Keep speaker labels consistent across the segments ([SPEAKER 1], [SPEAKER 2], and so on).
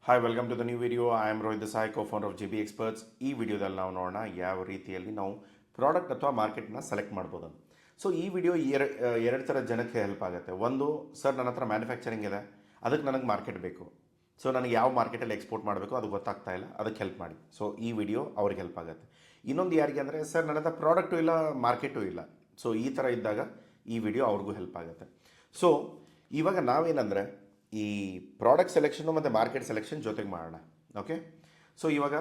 [SPEAKER 1] Hi welcome to the new video. I am Rohit Desai, co-founder of JB experts. ಈ ವಿಡಿಯೋದಲ್ಲಿ ನಾವು ನೋಡೋಣ ಯಾವ ರೀತಿಯಲ್ಲಿ ನಾವು ಪ್ರಾಡಕ್ಟ್ ಅಥವಾ ಮಾರ್ಕೆಟ್ನ ಸೆಲೆಕ್ಟ್ ಮಾಡ್ಬೋದು. ಸೊ ಈ ವಿಡಿಯೋ ಎರಡು ಥರ ಜನಕ್ಕೆ ಹೆಲ್ಪ್ ಆಗುತ್ತೆ. ಒಂದು, ಸರ್ ನನ್ನ ಹತ್ರ ಮ್ಯಾನುಫ್ಯಾಕ್ಚರಿಂಗ್ ಇದೆ, ಅದಕ್ಕೆ ನನಗೆ ಮಾರ್ಕೆಟ್ ಬೇಕು. ಸೊ ನನಗೆ ಯಾವ ಮಾರ್ಕೆಟಲ್ಲಿ ಎಕ್ಸ್ಪೋರ್ಟ್ ಮಾಡಬೇಕು ಅದು ಗೊತ್ತಾಗ್ತಾ ಇಲ್ಲ, ಅದಕ್ಕೆ ಹೆಲ್ಪ್ ಮಾಡಿ. ಸೊ ಈ ವಿಡಿಯೋ ಅವ್ರಿಗೆ ಹೆಲ್ಪ್ ಆಗುತ್ತೆ. ಇನ್ನೊಂದು ಯಾರಿಗೆ ಅಂದರೆ, ಸರ್ ನನ್ನ ಹತ್ರ ಪ್ರಾಡಕ್ಟು ಇಲ್ಲ, ಮಾರ್ಕೆಟು ಇಲ್ಲ. ಸೊ ಈ ಥರ ಇದ್ದಾಗ ಈ ವಿಡಿಯೋ ಅವ್ರಿಗೂ ಹೆಲ್ಪ್ ಆಗುತ್ತೆ. ಸೊ ಇವಾಗ ನಾವೇನಂದರೆ ಈ ಪ್ರಾಡಕ್ಟ್ ಸೆಲೆಕ್ಷನು ಮತ್ತು ಮಾರ್ಕೆಟ್ ಸೆಲೆಕ್ಷನ್ ಜೊತೆಗೆ ಮಾಡೋಣ. ಓಕೆ. ಸೊ ಇವಾಗ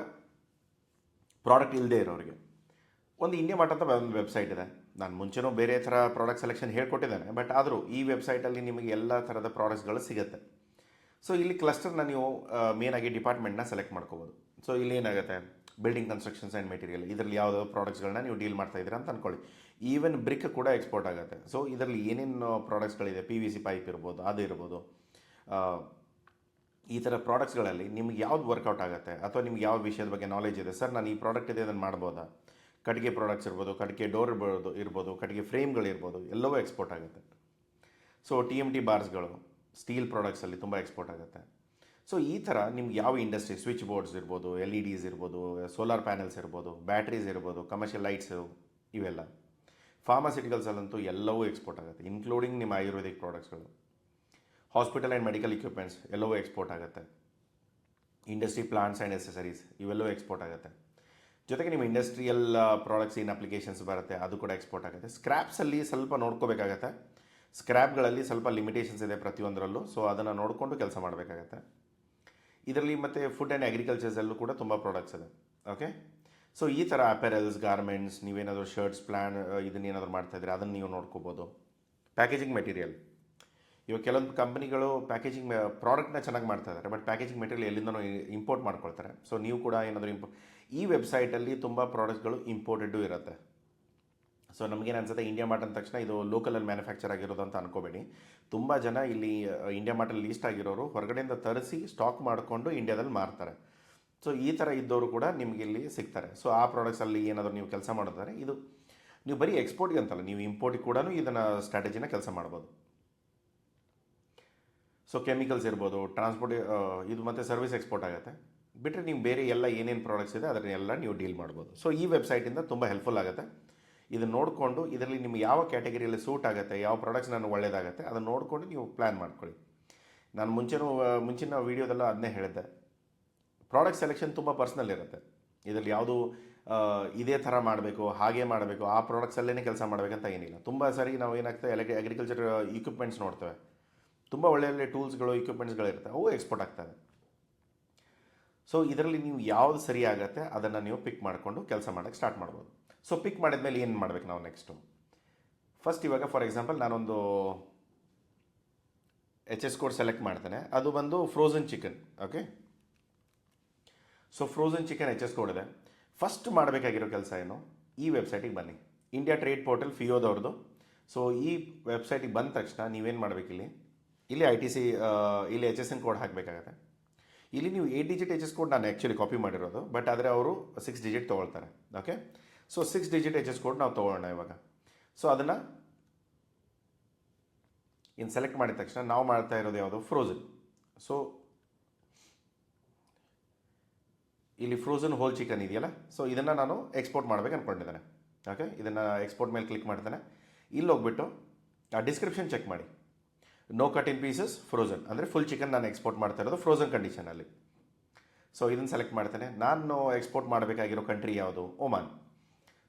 [SPEAKER 1] ಪ್ರಾಡಕ್ಟ್ ಇಲ್ಲದೆ ಇರೋರಿಗೆ ಒಂದು ಇಂಡಿಯಾ ಮಾರ್ಟ್ ಅಂತ ಒಂದು ವೆಬ್ಸೈಟ್ ಇದೆ. ನಾನು ಮುಂಚೆನೂ ಬೇರೆ ಥರ ಪ್ರಾಡಕ್ಟ್ ಸೆಲೆಕ್ಷನ್ ಹೇಳ್ಕೊಟ್ಟಿದ್ದೇನೆ, ಬಟ್ ಆದರೂ ಈ ವೆಬ್ಸೈಟಲ್ಲಿ ನಿಮಗೆ ಎಲ್ಲ ಥರದ ಪ್ರಾಡಕ್ಟ್ಸ್ಗಳು ಸಿಗುತ್ತೆ. ಸೊ ಇಲ್ಲಿ ಕ್ಲಸ್ಟರ್ನ ನೀವು ಮೇನಾಗಿ ಡಿಪಾರ್ಟ್ಮೆಂಟ್ನ ಸೆಲೆಕ್ಟ್ ಮಾಡ್ಕೋಬೋದು. ಸೊ ಇಲ್ಲಿ ಏನಾಗುತ್ತೆ, ಬಿಲ್ಡಿಂಗ್ ಕನ್ಸ್ಟ್ರಕ್ಷನ್ಸ್ ಆ್ಯಂಡ್ ಮೆಟೀರಿಯಲ್, ಇದರಲ್ಲಿ ಯಾವುದಾದ್ರು ಪ್ರಾಡಕ್ಟ್ಸ್ಗಳನ್ನ ನೀವು ಡೀಲ್ ಮಾಡ್ತಾ ಇದ್ದೀರಾ ಅಂತ ಅಂದ್ಕೊಳ್ಳಿ. ಈವನ್ ಬ್ರಿಕ್ ಕೂಡ ಎಕ್ಸ್ಪೋರ್ಟ್ ಆಗುತ್ತೆ. ಸೊ ಇದರಲ್ಲಿ ಏನೇನು ಪ್ರಾಡಕ್ಟ್ಸ್ಗಳಿದೆ, PVC ಪೈಪ್ ಇರ್ಬೋದು, ಅದು ಇರ್ಬೋದು. ಈ ಥರ ಪ್ರಾಡಕ್ಟ್ಸ್ಗಳಲ್ಲಿ ನಿಮ್ಗೆ ಯಾವ್ದು ವರ್ಕೌಟ್ ಆಗುತ್ತೆ ಅಥವಾ ನಿಮ್ಗೆ ಯಾವ ವಿಷಯದ ಬಗ್ಗೆ ನಾಲೆಜ್ ಇದೆ, ಸರ್ ನಾನು ಈ ಪ್ರಾಡಕ್ಟ್ ಇದೆ ಅದನ್ನು ಮಾಡ್ಬೋದಾ. ಕಟ್ಟಿಗೆ ಪ್ರಾಡಕ್ಟ್ಸ್ ಇರ್ಬೋದು, ಕಟ್ಟಿಗೆ ಡೋರ್ ಇರ್ಬೋದು, ಕಟ್ಟಿಗೆ ಫ್ರೇಮ್ಗಳಿರ್ಬೋದು, ಎಲ್ಲವೂ ಎಕ್ಸ್ಪೋರ್ಟ್ ಆಗುತ್ತೆ. ಸೊ TMT ಬಾರ್ಸ್ಗಳು, ಸ್ಟೀಲ್ ಪ್ರಾಡಕ್ಟ್ಸಲ್ಲಿ ತುಂಬ ಎಕ್ಸ್ಪೋರ್ಟ್ ಆಗುತ್ತೆ. ಸೊ ಈ ಥರ ನಿಮ್ಗೆ ಯಾವ ಇಂಡಸ್ಟ್ರಿ, ಸ್ವಿಚ್ ಬೋರ್ಡ್ಸ್ ಇರ್ಬೋದು, LEDs ಇರ್ಬೋದು, ಸೋಲಾರ್ ಪ್ಯಾನೆಲ್ಸ್ ಇರ್ಬೋದು, ಬ್ಯಾಟ್ರೀಸ್ ಇರ್ಬೋದು, ಕಮರ್ಷಿಯಲ್ ಲೈಟ್ಸು, ಇವೆಲ್ಲ. ಫಾರ್ಮಾಸ್ಯೂಟಿಕಲ್ಸಲ್ಲಂತೂ ಎಲ್ಲವೂ ಎಕ್ಸ್ಪೋರ್ಟ್ ಆಗುತ್ತೆ, ಇನ್ಕ್ಲೂಡಿಂಗ್ ನಿಮ್ಮ ಆಯುರ್ವೇದಿಕ್ ಪ್ರಾಡಕ್ಟ್ಸ್ಗಳು. ಹಾಸ್ಪಿಟಲ್ ಆ್ಯಂಡ್ ಮೆಡಿಕಲ್ ಇಕ್ವಿಪ್ಮೆಂಟ್ಸ್ ಎಲ್ಲವೂ ಎಕ್ಸ್ಪೋರ್ಟ್ ಆಗುತ್ತೆ. ಇಂಡಸ್ಟ್ರಿ ಪ್ಲಾಂಟ್ಸ್ ಆ್ಯಂಡ್ ಎಸೆಸರೀಸ್ ಇವೆಲ್ಲವೂ ಎಕ್ಸ್ಪೋರ್ಟ್ ಆಗುತ್ತೆ. ಜೊತೆಗೆ ನಿಮ್ಮ ಇಂಡಸ್ಟ್ರಿಯಲ್ ಪ್ರಾಡಕ್ಟ್ಸ್ ಏನು ಅಪ್ಲಿಕೇಶನ್ಸ್ ಬರುತ್ತೆ ಅದು ಕೂಡ ಎಕ್ಸ್ಪೋರ್ಟ್ ಆಗುತ್ತೆ. ಸ್ಕ್ರ್ಯಾಪ್ಸಲ್ಲಿ ಸ್ವಲ್ಪ ನೋಡ್ಕೋಬೇಕಾಗತ್ತೆ. ಸ್ಕ್ರ್ಯಾಪ್ಗಳಲ್ಲಿ ಸ್ವಲ್ಪ ಲಿಮಿಟೇಷನ್ಸ್ ಇದೆ ಪ್ರತಿಯೊಂದರಲ್ಲೂ. ಸೊ ಅದನ್ನು ನೋಡಿಕೊಂಡು ಕೆಲಸ ಮಾಡಬೇಕಾಗತ್ತೆ. ಇದರಲ್ಲಿ ಮತ್ತು ಫುಡ್ ಆ್ಯಂಡ್ ಅಗ್ರಿಕಲ್ಚರ್ಸಲ್ಲೂ ಕೂಡ ತುಂಬ ಪ್ರಾಡಕ್ಟ್ಸ್ ಇದೆ. ಓಕೆ. ಸೊ ಈ ಥರ ಅಪೆರಲ್ಸ್, ಗಾರ್ಮೆಂಟ್ಸ್, ನೀವೇನಾದರೂ ಶರ್ಟ್ಸ್ ಇದನ್ನೇನಾದರೂ ಮಾಡ್ತಾಯಿದ್ರೆ ಅದನ್ನು ನೀವು ನೋಡ್ಕೋಬೋದು. ಪ್ಯಾಕೇಜಿಂಗ್ ಮೆಟೀರಿಯಲ್, ಇವಾಗ ಕೆಲವೊಂದು ಕಂಪ್ನಿಗಳು ಪ್ಯಾಕೇಜಿಂಗ್ ಪ್ರಾಡಕ್ಟ್ನ ಚೆನ್ನಾಗಿ ಮಾಡ್ತಾ ಇದ್ದಾರೆ, ಬಟ್ ಪ್ಯಾಕೇಜಿಂಗ್ ಮೆಟೀರಿಯಲ್ ಎಲ್ಲಿಂದನೂ ಇಂಪೋರ್ಟ್ ಮಾಡ್ಕೊಳ್ತಾರೆ. ಸೊ ನೀವು ಕೂಡ ಏನಾದರೂ ಈ ವೆಬ್ಸೈಟಲ್ಲಿ ತುಂಬ ಪ್ರಾಡಕ್ಟ್ಸ್ಗಳು ಇಂಪೋರ್ಟೆಡ್ಡು ಇರುತ್ತೆ. ಸೊ ನಮಗೇನು ಅನ್ಸುತ್ತೆ, ಇಂಡಿಯಾ ಮಾರ್ಟ್ ಅಂದ ತಕ್ಷಣ ಇದು ಲೋಕಲಲ್ಲಿ ಮ್ಯಾನುಫ್ಯಾಕ್ಚರ್ ಆಗಿರೋದು ಅಂತ ಅನ್ಕೋಬೇಡಿ. ತುಂಬ ಜನ ಇಲ್ಲಿ ಇಂಡಿಯಾ ಮಾರ್ಟಲ್ಲಿ ಲೀಸ್ಟ್ ಆಗಿರೋರು ಹೊರಗಡೆಯಿಂದ ತರಿಸಿ ಸ್ಟಾಕ್ ಮಾಡಿಕೊಂಡು ಇಂಡಿಯಾದಲ್ಲಿ ಮಾರ್ತಾರೆ. ಸೊ ಈ ಥರ ಇದ್ದವರು ಕೂಡ ನಿಮಗೆ ಇಲ್ಲಿ ಸಿಗ್ತಾರೆ. ಸೊ ಆ ಪ್ರಾಡಕ್ಟ್ಸಲ್ಲಿ ಏನಾದರೂ ನೀವು ಕೆಲಸ ಮಾಡಿದ್ರೆ ಇದು ನೀವು ಬರೀ ಎಕ್ಸ್ಪೋರ್ಟ್ಗೆ ಅಂತಲ್ಲ, ನೀವು ಇಂಪೋರ್ಟಿಗೆ ಕೂಡ ಇದನ್ನು ಸ್ಟ್ರಾಟಜಿನ ಕೆಲಸ ಮಾಡ್ಬೋದು. ಸೊ ಕೆಮಿಕಲ್ಸ್ ಇರ್ಬೋದು, ಟ್ರಾನ್ಸ್ಪೋರ್ಟ್, ಇದು ಮತ್ತು ಸರ್ವಿಸ್ ಎಕ್ಸ್ಪೋರ್ಟ್ ಆಗುತ್ತೆ. ಬಿಟ್ಟರೆ ನೀವು ಬೇರೆ ಎಲ್ಲ ಏನೇನು ಪ್ರಾಡಕ್ಟ್ಸ್ ಇದೆ ಅದನ್ನೆಲ್ಲ ನೀವು ಡೀಲ್ ಮಾಡ್ಬೋದು. ಸೊ ಈ ವೆಬ್ಸೈಟಿಂದ ತುಂಬ ಹೆಲ್ಪ್ಫುಲ್ ಆಗುತ್ತೆ. ಇದನ್ನು ನೋಡಿಕೊಂಡು ಇದರಲ್ಲಿ ನಿಮಗೆ ಯಾವ ಕ್ಯಾಟಗರಿಯಲ್ಲಿ ಸೂಟ್ ಆಗುತ್ತೆ, ಯಾವ ಪ್ರಾಡಕ್ಟ್ಸ್ ನಾನು ಒಳ್ಳೆಯದಾಗುತ್ತೆ ಅದನ್ನು ನೋಡಿಕೊಂಡು ನೀವು ಪ್ಲ್ಯಾನ್ ಮಾಡ್ಕೊಳ್ಳಿ. ನಾನು ಮುಂಚಿನ ವೀಡಿಯೋದಲ್ಲ ಅದನ್ನೇ ಹೇಳಿದ್ದೆ, ಪ್ರಾಡಕ್ಟ್ ಸೆಲೆಕ್ಷನ್ ತುಂಬ ಪರ್ಸ್ನಲ್ ಇರುತ್ತೆ. ಇದರಲ್ಲಿ ಯಾವುದು ಇದೇ ಥರ ಮಾಡಬೇಕು, ಹಾಗೆ ಮಾಡಬೇಕು, ಆ ಪ್ರಾಡಕ್ಟ್ಸಲ್ಲೇ ಕೆಲಸ ಮಾಡಬೇಕಂತ ಏನಿಲ್ಲ. ತುಂಬ ಸರಿ ನಾವು ಏನಾಗ್ತದೆ, ಅಗ್ರಿಕಲ್ಚರ್ ಇಕ್ವಿಪ್ಮೆಂಟ್ಸ್ ನೋಡ್ತೇವೆ, ತುಂಬ ಒಳ್ಳೆಯ ಟೂಲ್ಸ್ಗಳು, ಇಕ್ವಿಪ್ಮೆಂಟ್ಸ್ಗಳಿರುತ್ತೆ, ಅವು ಎಕ್ಸ್ಪೋರ್ಟ್ ಆಗ್ತವೆ. ಸೊ ಇದರಲ್ಲಿ ನೀವು ಯಾವುದು ಸರಿ ಆಗುತ್ತೆ ಅದನ್ನು ನೀವು ಪಿಕ್ ಮಾಡಿಕೊಂಡು ಕೆಲಸ ಮಾಡೋಕ್ಕೆ ಸ್ಟಾರ್ಟ್ ಮಾಡ್ಬೋದು. ಸೊ ಪಿಕ್ ಮಾಡಿದ್ಮೇಲೆ ಏನು ಮಾಡಬೇಕು ನಾವು ನೆಕ್ಸ್ಟು? ಫಸ್ಟ್ ಇವಾಗ ಫಾರ್ ಎಕ್ಸಾಂಪಲ್ ನಾನೊಂದು HS ಕೋಡ್ ಸೆಲೆಕ್ಟ್ ಮಾಡ್ತೇನೆ. ಅದು ಬಂದು frozen chicken. Okay. So frozen chicken HS code ಇದೆ. ಫಸ್ಟ್ ಮಾಡಬೇಕಾಗಿರೋ ಕೆಲಸ ಏನು, ಈ ವೆಬ್ಸೈಟಿಗೆ ಬನ್ನಿ, ಇಂಡಿಯಾ ಟ್ರೇಡ್ ಪೋರ್ಟಲ್ FIOದವ್ರದ್ದು. ಸೊ ಈ ವೆಬ್ಸೈಟಿಗೆ ಬಂದ ತಕ್ಷಣ ನೀವೇನು ಮಾಡಬೇಕಿಲ್ಲಿ, ಇಲ್ಲಿ ITC ಇಲ್ಲಿ HSN ಕೋಡ್ ಹಾಕಬೇಕಾಗತ್ತೆ. ಇಲ್ಲಿ ನೀವು 8 ಡಿಜಿಟ್ HS ಕೋಡ್ ನಾನು ಆ್ಯಕ್ಚುಲಿ ಕಾಪಿ ಮಾಡಿರೋದು, ಬಟ್ ಆದರೆ ಅವರು 6 ಡಿಜಿಟ್ ತೊಗೊಳ್ತಾರೆ. Okay. So 6 digit HS code ನಾವು ತೊಗೊಳ್ಳೋಣ ಇವಾಗ. ಸೊ ಅದನ್ನು ಇನ್ನು ಸೆಲೆಕ್ಟ್ ಮಾಡಿದ ತಕ್ಷಣ ನಾವು ಮಾಡ್ತಾ ಇರೋದು ಯಾವುದು, ಫ್ರೋಝನ್. ಸೊ ಇಲ್ಲಿ ಫ್ರೋಝನ್ ಹೋಲ್ ಚಿಕನ್ ಇದೆಯಲ್ಲ, ಸೊ ಇದನ್ನು ನಾನು ಎಕ್ಸ್ಪೋರ್ಟ್ ಮಾಡ್ಬೇಕು ಅಂದ್ಕೊಂಡಿದ್ದೇನೆ. ಓಕೆ. ಇದನ್ನು ಎಕ್ಸ್ಪೋರ್ಟ್ ಮೇಲೆ ಕ್ಲಿಕ್ ಮಾಡ್ತೇನೆ. ಇಲ್ಲಿ ಹೋಗ್ಬಿಟ್ಟು ಡಿಸ್ಕ್ರಿಪ್ಷನ್ ಚೆಕ್ ಮಾಡಿ. No cut in pieces frozen, ಅಂದರೆ ಫುಲ್ ಚಿಕನ್ ನಾನು ಎಕ್ಸ್ಪೋರ್ಟ್ ಮಾಡ್ತಾ ಇರೋದು ಫ್ರೋಝನ್ ಕಂಡೀಷನಲ್ಲಿ. ಸೊ ಇದನ್ನು ಸೆಲೆಕ್ಟ್ ಮಾಡ್ತೇನೆ. ನಾನು ಎಕ್ಸ್ಪೋರ್ಟ್ ಮಾಡಬೇಕಾಗಿರೋ ಕಂಟ್ರಿ ಯಾವುದು, ಒಮಾನ್.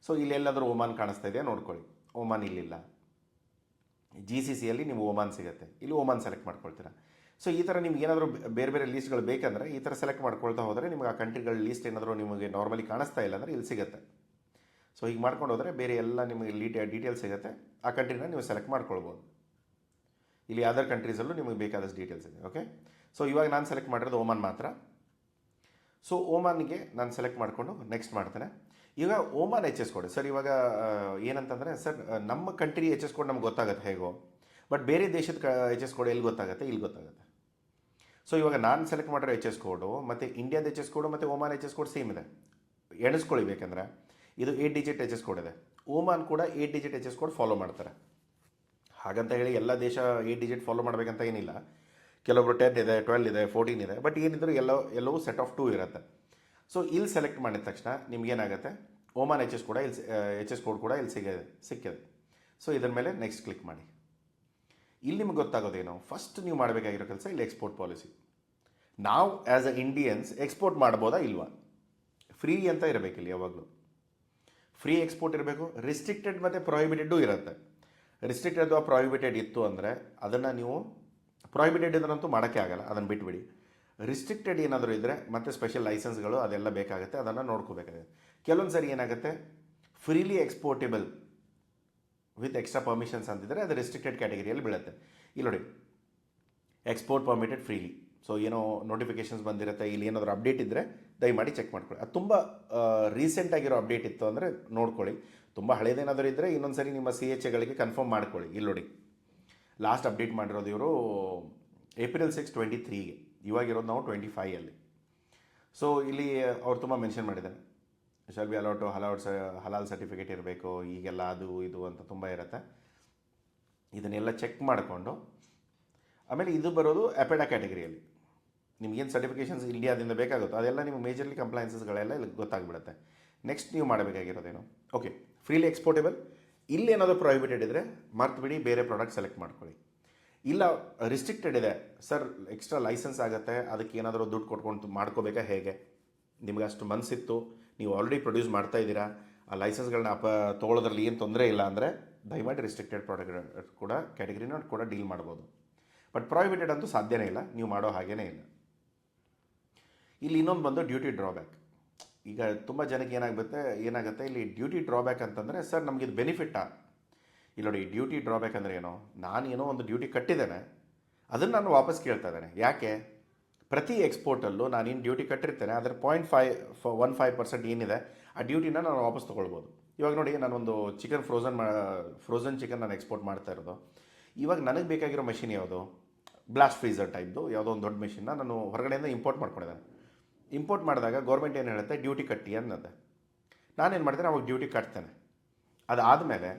[SPEAKER 1] ಸೊ ಇಲ್ಲೆಲ್ಲಾದರೂ ಒಮಾನ್ ಕಾಣಿಸ್ತಾ ಇದೆಯಾ ನೋಡ್ಕೊಳ್ಳಿ. ಒಮಾನ್ ಇಲ್ಲಿಲ್ಲ. GCCಯಲ್ಲಿ ನೀವು ಒಮಾನ್ ಸಿಗುತ್ತೆ, ಇಲ್ಲಿ ಒಮಾನ್ ಸೆಲೆಕ್ಟ್ ಮಾಡ್ಕೊಳ್ತೀರಾ. ಸೊ ಈ ಥರ ನಿಮ್ಗೆ ಏನಾದರೂ ಬೇರೆ ಬೇರೆ ಲೀಸ್ಟ್ಗಳು ಬೇಕಂದರೆ ಈ ಥರ ಸೆಲೆಕ್ಟ್ ಮಾಡ್ಕೊಳ್ತಾ ಹೋದರೆ ನಿಮಗೆ ಆ ಕಂಟ್ರಿಗಳ ಲೀಸ್ಟ್ ಏನಾದರೂ ನಿಮಗೆ ನಾರ್ಮಲಿ ಕಾಣಿಸ್ತಾ ಇಲ್ಲ ಅಂದರೆ ಇಲ್ಲಿ ಸಿಗುತ್ತೆ. ಸೊ ಹೀಗೆ ಮಾಡ್ಕೊಂಡು ಹೋದರೆ ಬೇರೆ ಎಲ್ಲ ನಿಮಗೆ ಡೀಟೇಲ್ಸ್ ಸಿಗುತ್ತೆ. ಆ ಕಂಟ್ರಿನ ನೀವು ಸೆಲೆಕ್ಟ್ ಮಾಡ್ಕೊಳ್ಬೋದು. ಇಲ್ಲಿ ಅದರ್ ಕಂಟ್ರೀಸಲ್ಲೂ ನಿಮಗೆ ಬೇಕಾದಷ್ಟು ಡೀಟೇಲ್ಸ್ ಇದೆ. ಓಕೆ. ಸೊ ಇವಾಗ ನಾನು ಸೆಲೆಕ್ಟ್ ಮಾಡಿರೋದು ಒಮಾನ್ ಮಾತ್ರ. ಸೊ ಒಮಾನ್ಗೆ ನಾನು ಸೆಲೆಕ್ಟ್ ಮಾಡಿಕೊಂಡು ನೆಕ್ಸ್ಟ್ ಮಾಡ್ತೇನೆ. ಈಗ ಒಮಾನ್ HS ಕೋಡ್ ಸರ್, ಇವಾಗ ಏನಂತಂದರೆ, ಸರ್ ನಮ್ಮ ಕಂಟ್ರಿ HS ಕೋಡ್ ನಮ್ಗೆ ಗೊತ್ತಾಗುತ್ತೆ ಹೇಗೋ, ಬಟ್ ಬೇರೆ ದೇಶದ HS ಕೋಡ್ ಎಲ್ಲಿ ಗೊತ್ತಾಗುತ್ತೆ, ಇಲ್ಲಿ ಗೊತ್ತಾಗುತ್ತೆ. ಸೊ ಇವಾಗ ನಾನು ಸೆಲೆಕ್ಟ್ ಮಾಡಿರೋ HS ಕೋಡು ಮತ್ತು ಇಂಡಿಯಾದ HS ಕೋಡು ಮತ್ತು ಒಮಾನ್ HS ಕೋಡ್ ಸೇಮ್ ಇದೆ. ಎಣಿಸ್ಕೊಳ್ಳಿ ಬೇಕಂದರೆ ಇದು 8 ಡಿಜಿಟ್ HS ಕೋಡ್ ಇದೆ. ಒಮಾನ್ ಕೂಡ 8 ಡಿಜಿಟ್ HS ಕೋಡ್ ಫಾಲೋ ಮಾಡ್ತಾರೆ. ಹಾಗಂತ ಹೇಳಿ ಎಲ್ಲ ದೇಶ 8 ಡಿಜಿಟ್ ಫಾಲೋ ಮಾಡಬೇಕಂತ ಏನಿಲ್ಲ. ಕೆಲವೊಬ್ರು 10 ಇದೆ, 12 ಇದೆ, 14 ಇದೆ, ಬಟ್ ಏನಿದ್ರು ಎಲ್ಲವೂ ಸೆಟ್ ಆಫ್ 2 ಇರುತ್ತೆ. ಸೊ ಇಲ್ಲಿ ಸೆಲೆಕ್ಟ್ ಮಾಡಿದ ತಕ್ಷಣ ನಿಮ್ಗೇನಾಗುತ್ತೆ, ಓಮಾನ್ ಎಚ್ ಎಸ್ ಕೂಡ ಇಲ್ಲಿ ಎಚ್ ಎಸ್ ಕೋಡ್ ಕೂಡ ಇಲ್ಲಿ ಸಿಕ್ಕಿದೆ. ಸೊ ಇದರ ಮೇಲೆ ನೆಕ್ಸ್ಟ್ ಕ್ಲಿಕ್ ಮಾಡಿ. ಇಲ್ಲಿ ನಿಮ್ಗೆ ಗೊತ್ತಾಗೋದೇನು, ಫಸ್ಟ್ ನೀವು ಮಾಡಬೇಕಾಗಿರೋ ಕೆಲಸ ಇಲ್ಲಿ ಎಕ್ಸ್ಪೋರ್ಟ್ ಪಾಲಿಸಿ. ನಾವು ಆ್ಯಸ್ ಅ ಇಂಡಿಯನ್ಸ್ ಎಕ್ಸ್ಪೋರ್ಟ್ ಮಾಡ್ಬೋದಾ ಇಲ್ವಾ? ಫ್ರೀ ಅಂತ ಇರಬೇಕು ಇಲ್ಲಿ ಯಾವಾಗಲೂ. ಫ್ರೀ ಎಕ್ಸ್ಪೋರ್ಟ್ ಇರಬೇಕು. ರಿಸ್ಟ್ರಿಕ್ಟೆಡ್ ಮತ್ತು ಪ್ರೊಹಿಬಿಟೆಡ್ಡೂ ಇರುತ್ತೆ. ರಿಸ್ಟ್ರಿಕ್ಟೆಡ್ ಅಥವಾ ಪ್ರೊಹಿಬಿಟೆಡ್ ಇತ್ತು ಅಂದರೆ ಅದನ್ನು ನೀವು, ಪ್ರೊಹಿಬಿಟೆಡ್ ಇದ್ರಂತೂ ಮಾಡೋಕ್ಕೆ ಆಗಲ್ಲ, ಅದನ್ನು ಬಿಟ್ಬಿಡಿ. ರಿಸ್ಟ್ರಿಕ್ಟೆಡ್ ಏನಾದರೂ ಇದ್ದರೆ ಮತ್ತೆ ಸ್ಪೆಷಲ್ ಲೈಸೆನ್ಸ್ಗಳು ಅದೆಲ್ಲ ಬೇಕಾಗುತ್ತೆ, ಅದನ್ನು ನೋಡ್ಕೋಬೇಕಾಗುತ್ತೆ. ಕೆಲವೊಂದು ಸರಿ ಏನಾಗುತ್ತೆ, ಫ್ರೀಲಿ ಎಕ್ಸ್ಪೋರ್ಟೇಬಲ್ ವಿತ್ ಎಕ್ಸ್ಟ್ರಾ ಪರ್ಮಿಷನ್ಸ್ ಅಂತಿದ್ರೆ ಅದು ರಿಸ್ಟ್ರಿಕ್ಟೆಡ್ ಕ್ಯಾಟಗರಿಯಲ್ಲಿ ಬೀಳುತ್ತೆ. ಇಲ್ಲಿ ನೋಡಿ, ಎಕ್ಸ್ಪೋರ್ಟ್ ಪರ್ಮಿಟೆಡ್ ಫ್ರೀಲಿ. ಸೊ ಏನೋ ನೋಟಿಫಿಕೇಷನ್ಸ್ ಬಂದಿರುತ್ತೆ, ಇಲ್ಲಿ ಏನಾದರೂ ಅಪ್ಡೇಟ್ ಇದ್ದರೆ ದಯಮಾಡಿ ಚೆಕ್ ಮಾಡ್ಕೊಳ್ಳಿ. ಅದು ತುಂಬ ರೀಸೆಂಟಾಗಿರೋ ಅಪ್ಡೇಟ್ ಇತ್ತು ಅಂದರೆ ನೋಡ್ಕೊಳ್ಳಿ. ತುಂಬ ಹಳೇದೇನಾದರೂ ಇದ್ದರೆ ಇನ್ನೊಂದು ಸರಿ ನಿಮ್ಮ CHAಗಳಿಗೆ ಕನ್ಫರ್ಮ್ ಮಾಡ್ಕೊಳ್ಳಿ. ಇಲ್ಲಿ ನೋಡಿ, ಲಾಸ್ಟ್ ಅಪ್ಡೇಟ್ ಮಾಡಿರೋದು ಇವರು April 6, 2023ಗೆ, ಇವಾಗಿರೋದು ನಾವು 25ಅಲ್ಲಿ. ಸೊ ಇಲ್ಲಿ ಅವ್ರು ತುಂಬ ಮೆನ್ಷನ್ ಮಾಡಿದ್ದಾರೆ, ಶಾಲ್ ಬಿ ಅಲೌಡ್ ಟು ಹಲಾಲ್ ಸರ್ಟಿಫಿಕೇಟ್ ಇರಬೇಕು, ಈಗೆಲ್ಲ ಅದು ಇದು ಅಂತ ತುಂಬ ಇರುತ್ತೆ. ಇದನ್ನೆಲ್ಲ ಚೆಕ್ ಮಾಡಿಕೊಂಡು ಆಮೇಲೆ ಇದು ಬರೋದು ಅಪೆಡಾ ಕ್ಯಾಟಗರಿಯಲ್ಲಿ. ನಿಮಗೇನು ಸರ್ಟಿಫಿಕೇಷನ್ಸ್ ಇಂಡಿಯಾದಿಂದ ಬೇಕಾಗುತ್ತೋ ಅದೆಲ್ಲ ನಿಮಗೆ ಮೇಜರ್ಲಿ ಕಂಪ್ಲೈನ್ಸಸ್ಗಳೆಲ್ಲ ಇಲ್ಲಿ ಗೊತ್ತಾಗ್ಬಿಡುತ್ತೆ. ನೆಕ್ಸ್ಟ್ ನೀವು ಮಾಡಬೇಕಾಗಿರೋದೇನು, ಓಕೆ ಫ್ರೀಲಿ ಎಕ್ಸ್ಪೋರ್ಟೇಬಲ್. ಇಲ್ಲೇನಾದರೂ ಪ್ರೊಹಿಬಿಟೆಡ್ ಇದ್ದರೆ ಮರ್ತು ಬಿಡಿ, ಬೇರೆ ಪ್ರಾಡಕ್ಟ್ ಸೆಲೆಕ್ಟ್ ಮಾಡ್ಕೊಳ್ಳಿ. ಇಲ್ಲ ರಿಸ್ಟ್ರಿಕ್ಟೆಡ್ ಇದೆ ಸರ್, ಎಕ್ಸ್ಟ್ರಾ ಲೈಸೆನ್ಸ್ ಆಗುತ್ತೆ, ಅದಕ್ಕೆ ಏನಾದರೂ ದುಡ್ಡು ಕೊಟ್ಕೊಂಡು ಮಾಡ್ಕೋಬೇಕಾ ಹೇಗೆ, ನಿಮಗೆ ಅಷ್ಟು ಮನಸ್ಸಿತ್ತು, ನೀವು ಆಲ್ರೆಡಿ ಪ್ರೊಡ್ಯೂಸ್ ಮಾಡ್ತಾ ಇದ್ದೀರಾ, ಆ ಲೈಸೆನ್ಸ್ಗಳನ್ನ ತೊಗೊಳೋದ್ರಲ್ಲಿ ಏನು ತೊಂದರೆ ಇಲ್ಲ ಅಂದರೆ ದಯಮಾಡಿ ರಿಸ್ಟ್ರಿಕ್ಟೆಡ್ ಪ್ರಾಡಕ್ಟ್ ಕೂಡ ಕ್ಯಾಟಗರಿನ ಕೂಡ ಡೀಲ್ ಮಾಡ್ಬೋದು. ಬಟ್ ಪ್ರೊಹಿಬಿಟೆಡ್ ಅಂತೂ ಸಾಧ್ಯನೇ ಇಲ್ಲ, ನೀವು ಮಾಡೋ ಹಾಗೇ ಇಲ್ಲ. ಇಲ್ಲಿ ಇನ್ನೊಂದು ಬಂದು ಡ್ಯೂಟಿ ಡ್ರಾಬ್ಯಾಕ್. ಈಗ ತುಂಬ ಜನಕ್ಕೆ ಏನಾಗುತ್ತೆ ಇಲ್ಲಿ ಡ್ಯೂಟಿ ಡ್ರಾಬ್ಯಾಕ್ ಅಂತಂದರೆ, ಸರ್ ನಮಗಿದು ಬೆನಿಫಿಟ್ಟಾ? ಇಲ್ಲಿ ನೋಡಿ, ಡ್ಯೂಟಿ ಡ್ರಾಬ್ಯಾಕ್ ಅಂದರೆ ಏನೋ, ನಾನೇನೋ ಒಂದು ಡ್ಯೂಟಿ ಕಟ್ಟಿದ್ದೇನೆ, ಅದನ್ನು ನಾನು ವಾಪಸ್ ಕೇಳ್ತಾ ಇದ್ದೇನೆ. ಯಾಕೆ? ಪ್ರತಿ ಎಕ್ಸ್ಪೋರ್ಟಲ್ಲೂ ನಾನೇನು ಡ್ಯೂಟಿ ಕಟ್ಟಿರ್ತೇನೆ ಅದರ 0.15% ಏನಿದೆ ಆ ಡ್ಯೂಟಿನ ನಾನು ವಾಪಸ್ ತೊಗೊಳ್ಬೋದು. ಇವಾಗ ನೋಡಿ, ನಾನೊಂದು ಚಿಕನ್ ಫ್ರೋಝನ್ ಚಿಕನ್ ನಾನು ಎಕ್ಸ್ಪೋರ್ಟ್ ಮಾಡ್ತಾ ಇರೋದು. ಇವಾಗ ನನಗೆ ಬೇಕಾಗಿರೋ ಮಷಿನ್ ಯಾವುದು, ಬ್ಲಾಸ್ಟ್ ಫ್ರೀಸರ್ ಟೈಪ್ದು ಯಾವುದೋ ಒಂದು ದೊಡ್ಡ ಮೆಷಿನ್ನ ನಾನು ಹೊರಗಡೆಯಿಂದ ಇಂಪೋರ್ಟ್ ಮಾಡ್ಕೊಂಡಿದ್ದೇನೆ. ಇಂಪೋರ್ಟ್ ಮಾಡಿದಾಗ ಗೌರ್ಮೆಂಟ್ ಏನು ಹೇಳುತ್ತೆ, ಡ್ಯೂಟಿ ಕಟ್ಟಿ ಅನ್ನತ್ತೆ. ನಾನೇನು ಮಾಡ್ತೇನೆ, ಅವಾಗ ಡ್ಯೂಟಿ ಕಟ್ತೇನೆ. ಅದಾದಮೇಲೆ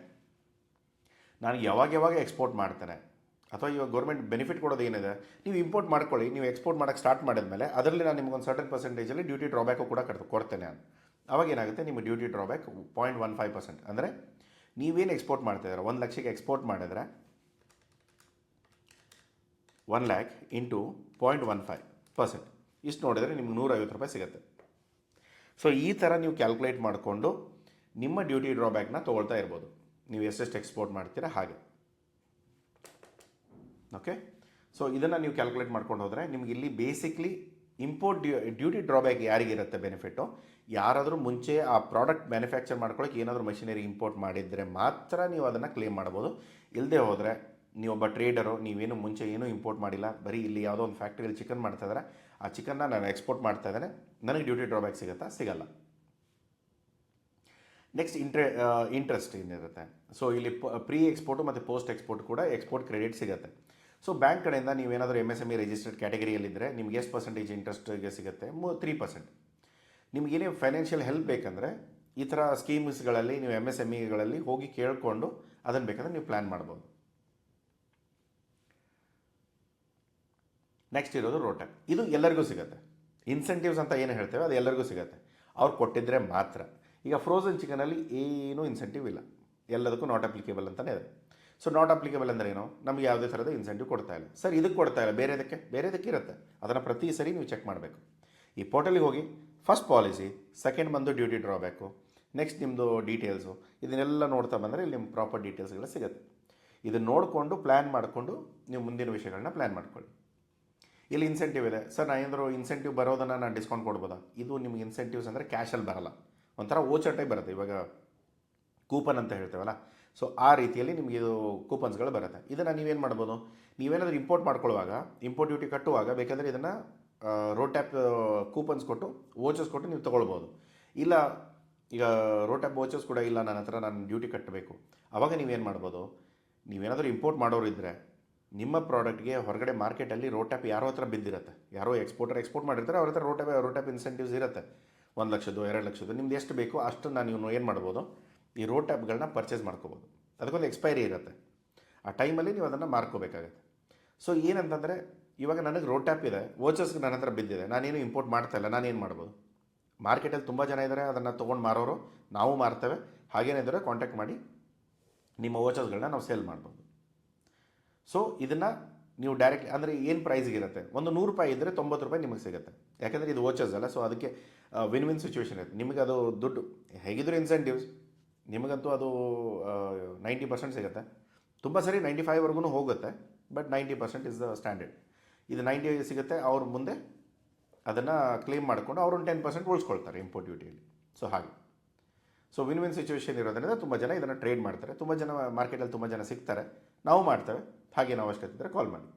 [SPEAKER 1] ನಾನು ಯಾವಾಗ ಎಕ್ಸ್ಪೋರ್ಟ್ ಮಾಡ್ತೇನೆ, ಅಥವಾ ಇವಾಗ ಗೌರ್ಮೆಂಟ್ ಬೆನಿಫಿಟ್ ಕೊಡೋದು ಏನಿದೆ, ನೀವು ಇಂಪೋರ್ಟ್ ಮಾಡ್ಕೊಳ್ಳಿ, ನೀವು ಎಕ್ಸ್ಪೋರ್ಟ್ ಮಾಡೋಕ್ಕೆ ಸ್ಟಾರ್ಟ್ ಮಾಡಿದ್ಮೇಲೆ ಅದರಲ್ಲಿ ನಾನು ನಿಮಗೊಂದು ಸರ್ಟನ್ ಪರ್ಸೆಂಟೇಜಲ್ಲಿ ಡ್ಯೂಟಿ ಡ್ರಾಬ್ಯಾಕು ಕೂಡ ಕೊಡ್ತೇನೆ ನಾನು. ಅವಾಗ ಏನಾಗುತ್ತೆ, ನಿಮ್ಮ ಡ್ಯೂಟಿ ಡ್ರಾಬ್ಯಾಕ್ 0.15%. ಅಂದರೆ ನೀವೇನು ಎಕ್ಸ್ಪೋರ್ಟ್ ಮಾಡ್ತಾಯಿದ್ದೀರ, 1 ಲಕ್ಷಕ್ಕೆ ಎಕ್ಸ್ಪೋರ್ಟ್ ಮಾಡಿದ್ರೆ 1 lakh ಇಂಟು 0.15%, ಇಷ್ಟು ನೋಡಿದರೆ ನಿಮ್ಗೆ 150 ರೂಪಾಯಿ ಸಿಗುತ್ತೆ. ಸೊ ಈ ಥರ ನೀವು ಕ್ಯಾಲ್ಕುಲೇಟ್ ಮಾಡಿಕೊಂಡು ನಿಮ್ಮ ಡ್ಯೂಟಿ ಡ್ರಾಬ್ಯಾಕ್ನ ತೊಗೊಳ್ತಾ ಇರ್ಬೋದು, ನೀವು ಎಷ್ಟೆಷ್ಟು ಎಕ್ಸ್ಪೋರ್ಟ್ ಮಾಡ್ತೀರಾ ಹಾಗೆ. ಓಕೆ, ಸೊ ಇದನ್ನು ನೀವು ಕ್ಯಾಲ್ಕುಲೇಟ್ ಮಾಡ್ಕೊಂಡು ಹೋದರೆ ನಿಮ್ಗೆ ಇಲ್ಲಿ ಬೇಸಿಕ್ಲಿ ಇಂಪೋರ್ಟ್ ಡ್ಯೂಟಿ ಡ್ರಾಬ್ಯಾಕ್ ಯಾರಿಗಿರುತ್ತೆ ಬೆನಿಫಿಟ್ಟು, ಯಾರಾದರೂ ಮುಂಚೆ ಆ ಪ್ರಾಡಕ್ಟ್ ಮ್ಯಾನುಫ್ಯಾಕ್ಚರ್ ಮಾಡ್ಕೊಳ್ಳೋಕೆ ಏನಾದರೂ ಮಷಿನರಿ ಇಂಪೋರ್ಟ್ ಮಾಡಿದರೆ ಮಾತ್ರ ನೀವು ಅದನ್ನು ಕ್ಲೇಮ್ ಮಾಡ್ಬೋದು. ಇಲ್ಲದೆ ಹೋದರೆ ನೀವೊಬ್ಬ ಟ್ರೇಡರು, ನೀವೇನು ಮುಂಚೆ ಏನೂ ಇಂಪೋರ್ಟ್ ಮಾಡಿಲ್ಲ, ಬರೀ ಇಲ್ಲಿ ಯಾವುದೋ ಒಂದು ಫ್ಯಾಕ್ಟ್ರಿಯಲ್ಲಿ ಚಿಕನ್ ಮಾಡ್ತಾಯಿದ್ದಾರೆ, ಆ ಚಿಕನ್ನ ನಾನು ಎಕ್ಸ್ಪೋರ್ಟ್ ಮಾಡ್ತಾ ಇದ್ದೇನೆ, ನನಗೆ ಡ್ಯೂಟಿ ಡ್ರಾಬ್ಯಾಕ್ ಸಿಗುತ್ತಾ? ಸಿಗಲ್ಲ. ನೆಕ್ಸ್ಟ್ ಇಂಟ್ರೆಸ್ಟ್ ಏನಿರುತ್ತೆ. ಸೊ ಇಲ್ಲಿ ಪ್ರೀ ಎಕ್ಸ್ಪೋರ್ಟು ಮತ್ತು ಪೋಸ್ಟ್ ಎಕ್ಸ್ಪೋರ್ಟ್ ಕೂಡ ಎಕ್ಸ್ಪೋರ್ಟ್ ಕ್ರೆಡಿಟ್ ಸಿಗುತ್ತೆ. ಸೊ ಬ್ಯಾಂಕ್ ಕಡೆಯಿಂದ ನೀವೇನಾದರೂ MSME ರಿಜಿಸ್ಟರ್ಡ್ ಕ್ಯಾಟಗರಿಯಲ್ಲಿದ್ದರೆ ನಿಮ್ಗೆ ಎಷ್ಟು ಪರ್ಸೆಂಟೇಜ್ ಇಂಟ್ರೆಸ್ಟ್ಗೆ ಸಿಗುತ್ತೆ? 3%. ನಿಮಗೇನೇ ಫೈನಾನ್ಷಿಯಲ್ ಹೆಲ್ಪ್ ಬೇಕಂದರೆ ಈ ಥರ ಸ್ಕೀಮ್ಸ್ಗಳಲ್ಲಿ ನೀವು MSMEಗಳಲ್ಲಿ ಹೋಗಿ ಕೇಳಿಕೊಂಡು ಅದನ್ನು ಬೇಕಾದರೆ ನೀವು ಪ್ಲ್ಯಾನ್ ಮಾಡ್ಬೋದು. ನೆಕ್ಸ್ಟ್ ಇರೋದು ರೋಟ್ಯಾಪ್. ಇದು ಎಲ್ಲರಿಗೂ ಸಿಗುತ್ತೆ. ಇನ್ಸೆಂಟಿವ್ಸ್ ಅಂತ ಏನು ಹೇಳ್ತೇವೆ ಅದು ಎಲ್ಲರಿಗೂ ಸಿಗುತ್ತೆ, ಅವ್ರು ಕೊಟ್ಟಿದ್ದರೆ ಮಾತ್ರ. ಈಗ ಫ್ರೋಝನ್ ಚಿಕನಲ್ಲಿ ಏನೂ ಇನ್ಸೆಂಟಿವ್ ಇಲ್ಲ, ಎಲ್ಲದಕ್ಕೂ ನಾಟ್ ಅಪ್ಲಿಕೇಬಲ್ ಅಂತಲೇ ಇದೆ. ಸೊ ನಾಟ್ ಅಪ್ಲಿಕೇಬಲ್ ಅಂದರೆ ಏನು, ನಮಗೆ ಯಾವುದೇ ಥರದ ಇನ್ಸೆಂಟಿವ್ ಕೊಡ್ತಾ ಇಲ್ಲ. ಸರ್ ಇದಕ್ಕೆ ಕೊಡ್ತಾ ಇಲ್ಲ, ಬೇರೆದಕ್ಕೆ ಇರುತ್ತೆ, ಅದನ್ನು ಪ್ರತಿ ಸರಿ ನೀವು ಚೆಕ್ ಮಾಡಬೇಕು. ಈ ಪೋರ್ಟಲಿಗೆ ಹೋಗಿ ಫಸ್ಟ್ ಪಾಲಿಸಿ, ಸೆಕೆಂಡ್ ಬಂದು ಡ್ಯೂಟಿ ಡ್ರಾಬ್ಯಾಕು, ನೆಕ್ಸ್ಟ್ ನಿಮ್ಮದು ಡೀಟೇಲ್ಸು, ಇದನ್ನೆಲ್ಲ ನೋಡ್ತಾ ಬಂದರೆ ಇಲ್ಲಿ ನಿಮ್ಮ ಪ್ರಾಪರ್ ಡೀಟೇಲ್ಸ್ಗಳು ಸಿಗುತ್ತೆ. ಇದನ್ನು ನೋಡಿಕೊಂಡು ಪ್ಲ್ಯಾನ್ ಮಾಡಿಕೊಂಡು ನೀವು ಮುಂದಿನ ವಿಷಯಗಳನ್ನ ಪ್ಲ್ಯಾನ್ ಮಾಡ್ಕೊಳ್ಳಿ. ಇಲ್ಲಿ ಇನ್ಸೆಂಟಿವ್ ಇದೆ ಸರ್, ನಾನು ಏನಾದರೂ ಇನ್ಸೆಂಟಿವ್ ಬರೋದನ್ನು ನಾನು ಡಿಸ್ಕೌಂಟ್ ಕೊಡ್ಬೋದಾ? ಇದು ನಿಮಗೆ ಇನ್ಸೆಂಟಿವ್ಸ್ ಅಂದರೆ ಕ್ಯಾಶಲ್ಲಿ ಬರಲ್ಲ, ಒಂಥರ ಓಚರ್ ಟೈಪ್ ಬರುತ್ತೆ. ಇವಾಗ ಕೂಪನ್ ಅಂತ ಹೇಳ್ತೇವಲ್ಲ, ಸೊ ಆ ರೀತಿಯಲ್ಲಿ ನಿಮಗೆ ಇದು ಕೂಪನ್ಸ್ಗಳು ಬರುತ್ತೆ. ಇದನ್ನು ನೀವೇನು ಮಾಡ್ಬೋದು, ನೀವೇನಾದರೂ ಇಂಪೋರ್ಟ್ ಮಾಡ್ಕೊಳ್ಳುವಾಗ, ಇಂಪೋರ್ಟ್ ಡ್ಯೂಟಿ ಕಟ್ಟುವಾಗ ಬೇಕಾದರೆ ಇದನ್ನು ರೋಟ್ಯಾಪ್ ಕೂಪನ್ಸ್ ಕೊಟ್ಟು, ವೋಚರ್ಸ್ ಕೊಟ್ಟು ನೀವು ತೊಗೊಳ್ಬೋದು. ಇಲ್ಲ ಈಗ ರೋಟ್ಯಾಪ್ ವೋಚರ್ಸ್ ಕೂಡ ಇಲ್ಲ ನನ್ನ ಹತ್ರ, ನಾನು ಡ್ಯೂಟಿ ಕಟ್ಟಬೇಕು, ಆವಾಗ ನೀವೇನು ಮಾಡ್ಬೋದು, ನೀವೇನಾದರೂ ಇಂಪೋರ್ಟ್ ಮಾಡೋರು ಇದ್ದರೆ ನಿಮ್ಮ ಪ್ರಾಡಕ್ಟ್ಗೆ ಹೊರಗಡೆ ಮಾರ್ಕೆಟಲ್ಲಿ ರೋಟ್ಯಾಪ್ ಯಾರೋ ಹತ್ರ ಬಿದ್ದಿರುತ್ತೆ, ಯಾರೋ ಎಕ್ಸ್ಪೋರ್ಟ್ ಮಾಡಿರ್ತಾರೆ, ಅವ್ರ ಹತ್ರ ರೋಟ್ಯಾಪ್ ಇನ್ಸೆಂಟಿವ್ಸ್ ಇರುತ್ತೆ, 1 ಲಕ್ಷದ್ದು 2 ಲಕ್ಷದ್ದು, ನಿಮ್ದು ಎಷ್ಟು ಬೇಕೋ ಅಷ್ಟನ್ನು ನೀವು ಏನು ಮಾಡ್ಬೋದು, ಈ ರೋಟ್ಯಾಪ್ಗಳನ್ನ ಪರ್ಚೇಸ್ ಮಾಡ್ಕೋಬೋದು. ಅದಕ್ಕೊಂದು ಎಕ್ಸ್ಪೈರಿ ಇರುತ್ತೆ, ಆ ಟೈಮಲ್ಲಿ ನೀವು ಅದನ್ನು ಮಾರ್ಕೋಬೇಕಾಗತ್ತೆ. ಸೊ ಏನಂತಂದರೆ ಇವಾಗ ನನಗೆ ರೋಡ್ ಟ್ಯಾಪ್ ಇದೆ, ವೋಚರ್ಸ್ಗೆ ನನ್ನ ಹತ್ರ ಬಿದ್ದಿದೆ, ನಾನೇನು ಇಂಪೋರ್ಟ್ ಮಾಡ್ತಾ ಇಲ್ಲ, ನಾನೇನು ಮಾಡ್ಬೋದು? ಮಾರ್ಕೆಟಲ್ಲಿ ತುಂಬ ಜನ ಇದ್ದಾರೆ ಅದನ್ನು ತೊಗೊಂಡು ಮಾರೋರು, ನಾವು ಮಾರ್ತೇವೆ. ಹಾಗೇನಿದ್ರೆ ಕಾಂಟ್ಯಾಕ್ಟ್ ಮಾಡಿ ನಿಮ್ಮ ವೋಚರ್ಸ್ಗಳನ್ನ ನಾವು ಸೇಲ್ ಮಾಡ್ಬೋದು. ಸೊ ಇದನ್ನು ನೀವು ಡೈರೆಕ್ಟ್ ಅಂದರೆ ಏನು ಪ್ರೈಸ್ಗೆ ಇರುತ್ತೆ, ಒಂದು ₹100 ಇದ್ದರೆ ₹90 ನಿಮಗೆ ಸಿಗುತ್ತೆ. ಯಾಕಂದರೆ ಇದು ವೋಚರ್ಸ್ ಅಲ್ಲ, ಸೊ ಅದಕ್ಕೆ ವಿನ್ ವಿನ್ ಸಿಚುವೇಶನ್ ಇರುತ್ತೆ. ನಿಮಗೆ ಅದು ದುಡ್ಡು ಹೇಗಿದ್ರು ಇನ್ಸೆಂಟಿವ್ಸ್, ನಿಮಗಂತೂ ಅದು 90% ಸಿಗುತ್ತೆ. ತುಂಬ ಸರಿ 95ವರೆಗೂ ಹೋಗುತ್ತೆ, ಬಟ್ 90% ಇಸ್ ದ ಸ್ಟ್ಯಾಂಡರ್ಡ್. ಇದು 90 ಸಿಗುತ್ತೆ, ಅವ್ರ ಮುಂದೆ ಅದನ್ನು ಕ್ಲೇಮ್ ಮಾಡಿಕೊಂಡು ಅವ್ರೊಂದು 10% ಉಳಿಸ್ಕೊಳ್ತಾರೆ ಇಂಪೋರ್ಟ್ ಡ್ಯೂಟಿಯಲ್ಲಿ. ಸೊ ಹಾಗೆ ಸೊ ವಿನ್ ವಿನ್ ಸಿಚುವೇಶನ್ ಇರೋದ್ರಿಂದ ತುಂಬ ಜನ ಇದನ್ನು ಟ್ರೇಡ್ ಮಾಡ್ತಾರೆ, ತುಂಬ ಜನ ಮಾರ್ಕೆಟಲ್ಲಿ ತುಂಬ ಜನ ಸಿಗ್ತಾರೆ, ನಾವು ಮಾಡ್ತೇವೆ. ಹಾಗೇನು ಅವಶ್ಯಕತೆ ಇದ್ದರೆ ಕಾಲ್ ಮಾಡಿ.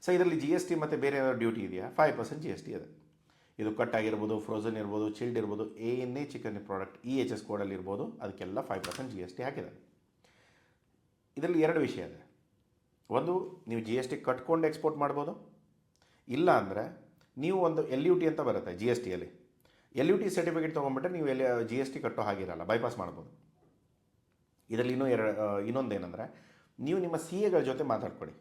[SPEAKER 1] ಸೊ ಇದರಲ್ಲಿ GST ಮತ್ತು ಬೇರೆ ಏನಾದರೂ ಡ್ಯೂಟಿ ಇದೆಯಾ? 5% GST ಇದೆ. ಇದು ಕಟ್ ಆಗಿರ್ಬೋದು, ಫ್ರೋಝನ್ ಇರ್ಬೋದು, ಚಿಲ್ಡ್ ಇರ್ಬೋದು, ಏನೇ ಚಿಕನ್ ಪ್ರಾಡಕ್ಟ್ EHS ಕೋಡಲ್ಲಿ ಇರ್ಬೋದು, ಅದಕ್ಕೆಲ್ಲ 5% GST ಹಾಕಿದ್ದಾರೆ. ಇದರಲ್ಲಿ 2 ವಿಷಯ ಇದೆ. ಒಂದು, ನೀವು GST ಕಟ್ಕೊಂಡು ಎಕ್ಸ್ಪೋರ್ಟ್ ಮಾಡ್ಬೋದು. ಇಲ್ಲ ಅಂದರೆ ನೀವು ಒಂದು LUT ಅಂತ ಬರುತ್ತೆ GSTಯಲ್ಲಿ, LUT ಸರ್ಟಿಫಿಕೇಟ್ ತೊಗೊಂಡ್ಬಿಟ್ರೆ ನೀವು GST ಕಟ್ಟೋ ಹಾಗಿರಲ್ಲ, ಬೈಪಾಸ್ ಮಾಡ್ಬೋದು. ಇದರಲ್ಲಿ ಇನ್ನೊಂದೇನೆಂದರೆ, ನೀವು ನಿಮ್ಮ CAಗಳ ಜೊತೆ ಮಾತಾಡ್ಕೊಳ್ಳಿ.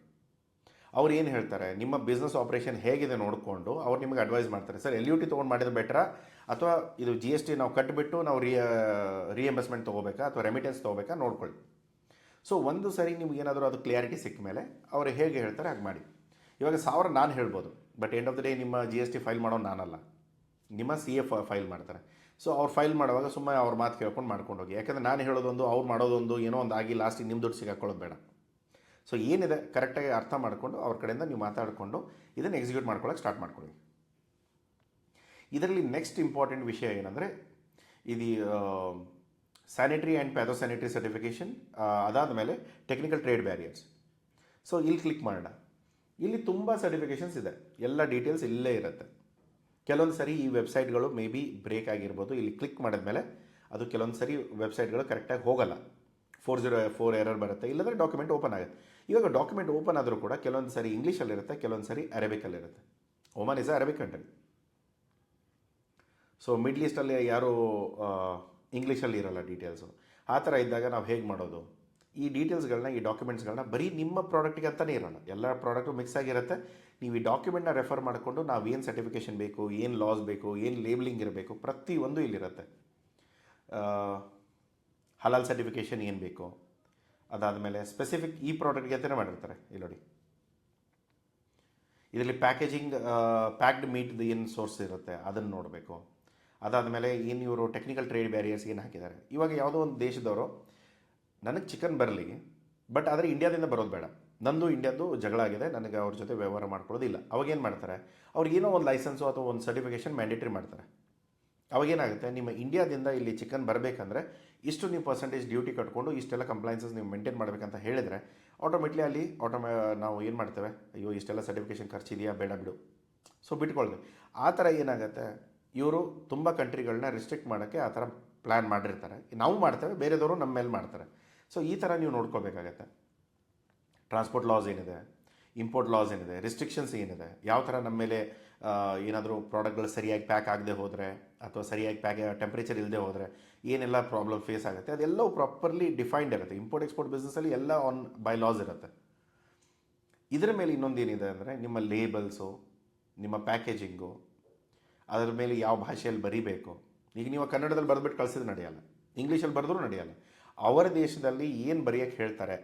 [SPEAKER 1] ಅವ್ರು ಏನು ಹೇಳ್ತಾರೆ, ನಿಮ್ಮ ಬಿಸ್ನೆಸ್ ಆಪ್ರೇಷನ್ ಹೇಗಿದೆ ನೋಡಿಕೊಂಡು ಅವ್ರು ನಿಮಗೆ ಅಡ್ವೈಸ್ ಮಾಡ್ತಾರೆ. ಸರ್ LUT ತೊಗೊಂಡು ಮಾಡಿದ್ರೆ ಬೆಟ್ರಾ, ಅಥವಾ ಇದು GST ನಾವು ಕಟ್ಟಿಬಿಟ್ಟು ನಾವು ರಿಎಂಬರ್ಸ್ಮೆಂಟ್ ತೊಗೋಬೇಕಾ ಅಥವಾ ರೆಮಿಟೆನ್ಸ್ ತೊಗೋಬೇಕಾ ನೋಡ್ಕೊಳ್ಳಿ. ಸೊ ಒಂದು ಸರಿ ನಿಮಗೇನಾದರೂ ಅದು ಕ್ಲಿಯಾರಿಟಿ ಸಿಕ್ಕ ಮೇಲೆ ಅವ್ರು ಹೇಗೆ ಹೇಳ್ತಾರೆ ಹಾಗೆ ಮಾಡಿ. ಇವಾಗ 1000 ನಾನು ಹೇಳ್ಬೋದು, but end of the day ನಿಮ್ಮ GST ಫೈಲ್ ಮಾಡೋನು ನಾನಲ್ಲ, ನಿಮ್ಮ CA ಫೈಲ್ ಮಾಡ್ತಾರೆ. ಸೊ ಅವ್ರು ಫೈಲ್ ಮಾಡುವಾಗ ಸುಮ್ಮನೆ ಅವ್ರ ಮಾತು ಕೇಳ್ಕೊಂಡು ಮಾಡ್ಕೊಂಡು ಹೋಗಿ. ಯಾಕಂದರೆ ನಾನು ಹೇಳೋದೊಂದು, ಅವ್ರು ಮಾಡೋದೊಂದು, ಏನೋ ಒಂದು ಆಗಿ ಲಾಸ್ಟಿಗೆ ನಿಮ್ಮ ದುಡ್ಡು ಸಿಗಾಕೊಳ್ಳೋದು ಬೇಡ. ಸೊ ಏನಿದೆ ಕರೆಕ್ಟಾಗಿ ಅರ್ಥ ಮಾಡಿಕೊಂಡು ಅವ್ರ ಕಡೆಯಿಂದ ನೀವು ಮಾತಾಡಿಕೊಂಡು ಇದನ್ನು ಎಕ್ಸಿಕ್ಯೂಟ್ ಮಾಡ್ಕೊಳ್ಳೋಕೆ ಸ್ಟಾರ್ಟ್ ಮಾಡ್ಕೊಳ್ಳಿ. ಇದರಲ್ಲಿ ನೆಕ್ಸ್ಟ್ ಇಂಪಾರ್ಟೆಂಟ್ ವಿಷಯ ಏನಂದರೆ, ಇದು ಸ್ಯಾನಿಟರಿ ಆ್ಯಂಡ್ ಪ್ಯಾಥೋಸ್ಯಾನಿಟರಿ ಸರ್ಟಿಫಿಕೇಷನ್, ಅದಾದ ಮೇಲೆ ಟೆಕ್ನಿಕಲ್ ಟ್ರೇಡ್ ಬ್ಯಾರಿಯರ್ಸ್. ಸೊ ಇಲ್ಲಿ ಕ್ಲಿಕ್ ಮಾಡೋಣ. ಇಲ್ಲಿ ತುಂಬ ಸರ್ಟಿಫಿಕೇಷನ್ಸ್ ಇದೆ, ಎಲ್ಲ ಡೀಟೇಲ್ಸ್ ಇಲ್ಲೇ ಇರುತ್ತೆ. ಕೆಲವೊಂದು ಸರಿ ಈ ವೆಬ್ಸೈಟ್ಗಳು ಮೇ ಬಿ ಬ್ರೇಕ್ ಆಗಿರ್ಬೋದು. ಇಲ್ಲಿ ಕ್ಲಿಕ್ ಮಾಡಿದ್ಮೇಲೆ ಅದು ಕೆಲವೊಂದು ಸರಿ ವೆಬ್ಸೈಟ್ಗಳು ಕರೆಕ್ಟಾಗಿ ಹೋಗಲ್ಲ, 404 ಎರರ್ ಬರುತ್ತೆ, ಇಲ್ಲಾಂದರೆ ಡಾಕ್ಯುಮೆಂಟ್ ಓಪನ್ ಆಗುತ್ತೆ. ಇವಾಗ ಡಾಕ್ಯುಮೆಂಟ್ ಓಪನ್ ಆದರೂ ಕೂಡ ಕೆಲವೊಂದು ಸರಿ ಇಂಗ್ಲೀಷಲ್ಲಿರುತ್ತೆ, ಕೆಲವೊಂದು ಸರಿ ಅರೇಬಿಕಲ್ಲಿರುತ್ತೆ. Oman is Arabic country. So middle ಈಸ್ಟಲ್ಲಿ ಯಾರೂ ಇಂಗ್ಲೀಷಲ್ಲಿ ಇರೋಲ್ಲ ಡೀಟೇಲ್ಸು. ಆ ಥರ ಇದ್ದಾಗ ನಾವು ಹೇಗೆ ಮಾಡೋದು? ಈ ಡೀಟೇಲ್ಸ್ಗಳನ್ನ, ಈ ಡಾಕ್ಯುಮೆಂಟ್ಸ್ಗಳನ್ನ ಬರೀ ನಿಮ್ಮ ಪ್ರಾಡಕ್ಟಿಗೆ ಅಂತಲೇ ಇರೋಲ್ಲ, ಎಲ್ಲ ಪ್ರಾಡಕ್ಟು ಮಿಕ್ಸ್ ಆಗಿರುತ್ತೆ. ನೀವು ಈ ಡಾಕ್ಯುಮೆಂಟ್ನ ರೆಫರ್ ಮಾಡಿಕೊಂಡು ನಾವು ಏನು ಸರ್ಟಿಫಿಕೇಷನ್ ಬೇಕು, ಏನು ಲಾಸ್ ಬೇಕು, ಏನು ಲೇಬಲಿಂಗ್ ಇರಬೇಕು, ಪ್ರತಿಯೊಂದು ಇಲ್ಲಿರುತ್ತೆ. ಹಲಾಲ್ ಸರ್ಟಿಫಿಕೇಷನ್ ಏನು ಬೇಕು, ಅದಾದಮೇಲೆ ಸ್ಪೆಸಿಫಿಕ್ ಈ ಪ್ರಾಡಕ್ಟ್ಗೆ ಅಂತಲೇ ಮಾಡಿರ್ತಾರೆ. ಇಲ್ಲಿ ನೋಡಿ, ಇದರಲ್ಲಿ ಪ್ಯಾಕೇಜಿಂಗ್, ಪ್ಯಾಕ್ಡ್ ಮೀಟ್ದು ಏನು ಸೋರ್ಸ್ ಇರುತ್ತೆ ಅದನ್ನು ನೋಡಬೇಕು. ಅದಾದಮೇಲೆ ಏನು ಇವರು ಟೆಕ್ನಿಕಲ್ ಟ್ರೇಡ್ ಬ್ಯಾರಿಯರ್ಸ್ ಏನು ಹಾಕಿದ್ದಾರೆ. ಇವಾಗ ಯಾವುದೋ ಒಂದು ದೇಶದವರು ನನಗೆ ಚಿಕನ್ ಬರಲಿ, ಬಟ್ ಆದರೆ ಇಂಡಿಯಾದಿಂದ ಬರೋದು ಬೇಡ, ನಂದು ಇಂಡಿಯಾದ್ದು ಜಗಳ ಆಗಿದೆ, ನನಗೆ ಅವ್ರ ಜೊತೆ ವ್ಯವಹಾರ ಮಾಡ್ಕೊಳ್ಳೋದಿಲ್ಲ. ಅವಾಗೇನು ಮಾಡ್ತಾರೆ, ಅವ್ರಿಗೇನೋ ಒಂದು ಲೈಸೆನ್ಸು ಅಥವಾ ಒಂದು ಸರ್ಟಿಫಿಕೇಷನ್ ಮ್ಯಾಂಡೇಟ್ರಿ ಮಾಡ್ತಾರೆ. ಅವಾಗೇನಾಗುತ್ತೆ, ನಿಮ್ಮ ಇಂಡಿಯಾದಿಂದ ಇಲ್ಲಿ ಚಿಕನ್ ಬರಬೇಕಂದ್ರೆ ಇಷ್ಟು ನೀವು ಪರ್ಸೆಂಟೇಜ್ ಡ್ಯೂಟಿ ಕಟ್ಕೊಂಡು ಇಷ್ಟೆಲ್ಲ ಕಂಪ್ಲೈನ್ಸಸ್ ನೀವು ಮೇಂಟೈನ್ ಮಾಡಬೇಕಂತ ಹೇಳಿದರೆ ಆಟೋಮೆಟ್ಲಿ ಅಲ್ಲಿ ನಾವು ಏನು ಮಾಡ್ತೇವೆ, ಅಯ್ಯೋ ಇಷ್ಟೆಲ್ಲ ಸರ್ಟಿಫಿಕೇಷನ್ ಖರ್ಚಿದೆಯಾ, ಬೇಡ ಬಿಡು, ಸೊ ಬಿಟ್ಕೊಳ್ಬೇಕು. ಆ ಥರ ಏನಾಗುತ್ತೆ, ಇವರು ತುಂಬ ಕಂಟ್ರಿಗಳನ್ನ ರಿಸ್ಟ್ರಿಕ್ಟ್ ಮಾಡೋಕ್ಕೆ ಆ ಥರ ಪ್ಲ್ಯಾನ್ ಮಾಡಿರ್ತಾರೆ. ನಾವು ಮಾಡ್ತೇವೆ, ಬೇರೆದವರು ನಮ್ಮ ಮೇಲೆ ಮಾಡ್ತಾರೆ. ಸೊ ಈ ಥರ ನೀವು ನೋಡ್ಕೋಬೇಕಾಗತ್ತೆ. ಟ್ರಾನ್ಸ್ಪೋರ್ಟ್ ಲಾಸ್ ಏನಿದೆ, ಇಂಪೋರ್ಟ್ ಲಾಸ್ ಏನಿದೆ, ರಿಸ್ಟ್ರಿಕ್ಷನ್ಸ್ ಏನಿದೆ, ಯಾವ ಥರ ನಮ್ಮ ಮೇಲೆ ಏನಾದರೂ ಪ್ರಾಡಕ್ಟ್ಗಳು ಸರಿಯಾಗಿ ಪ್ಯಾಕ್ ಆಗದೆ ಹೋದರೆ ಅಥವಾ ಸರಿಯಾಗಿ ಟೆಂಪ್ರೇಚರ್ ಇಲ್ಲದೆ ಹೋದರೆ ಏನೆಲ್ಲ ಪ್ರಾಬ್ಲಮ್ ಫೇಸ್ ಆಗುತ್ತೆ, ಅದೆಲ್ಲವೂ ಪ್ರಾಪರ್ಲಿ ಡಿಫೈನ್ಡ್ ಇರುತ್ತೆ. ಇಂಪೋರ್ಟ್ ಎಕ್ಸ್ಪೋರ್ಟ್ ಬಿಸ್ನೆಸ್ಸಲ್ಲಿ ಎಲ್ಲ ಬೈ ಲಾಸ್ ಇರುತ್ತೆ. ಇದರ ಮೇಲೆ ಇನ್ನೊಂದೇನಿದೆ ಅಂದರೆ, ನಿಮ್ಮ ಲೇಬಲ್ಸು, ನಿಮ್ಮ ಪ್ಯಾಕೇಜಿಂಗು, ಅದರ ಮೇಲೆ ಯಾವ ಭಾಷೆಯಲ್ಲಿ ಬರೀಬೇಕು. ಈಗ ನೀವು ಕನ್ನಡದಲ್ಲಿ ಬರೆದ್ಬಿಟ್ಟು ಕಳಿಸಿದ್ರೆ ನಡೆಯಲ್ಲ, ಇಂಗ್ಲೀಷಲ್ಲಿ ಬರೆದ್ರೂ ನಡೆಯಲ್ಲ. ಅವರ ದೇಶದಲ್ಲಿ ಏನು ಬರೆಯೋಕ್ಕೆ ಹೇಳ್ತಾರೆ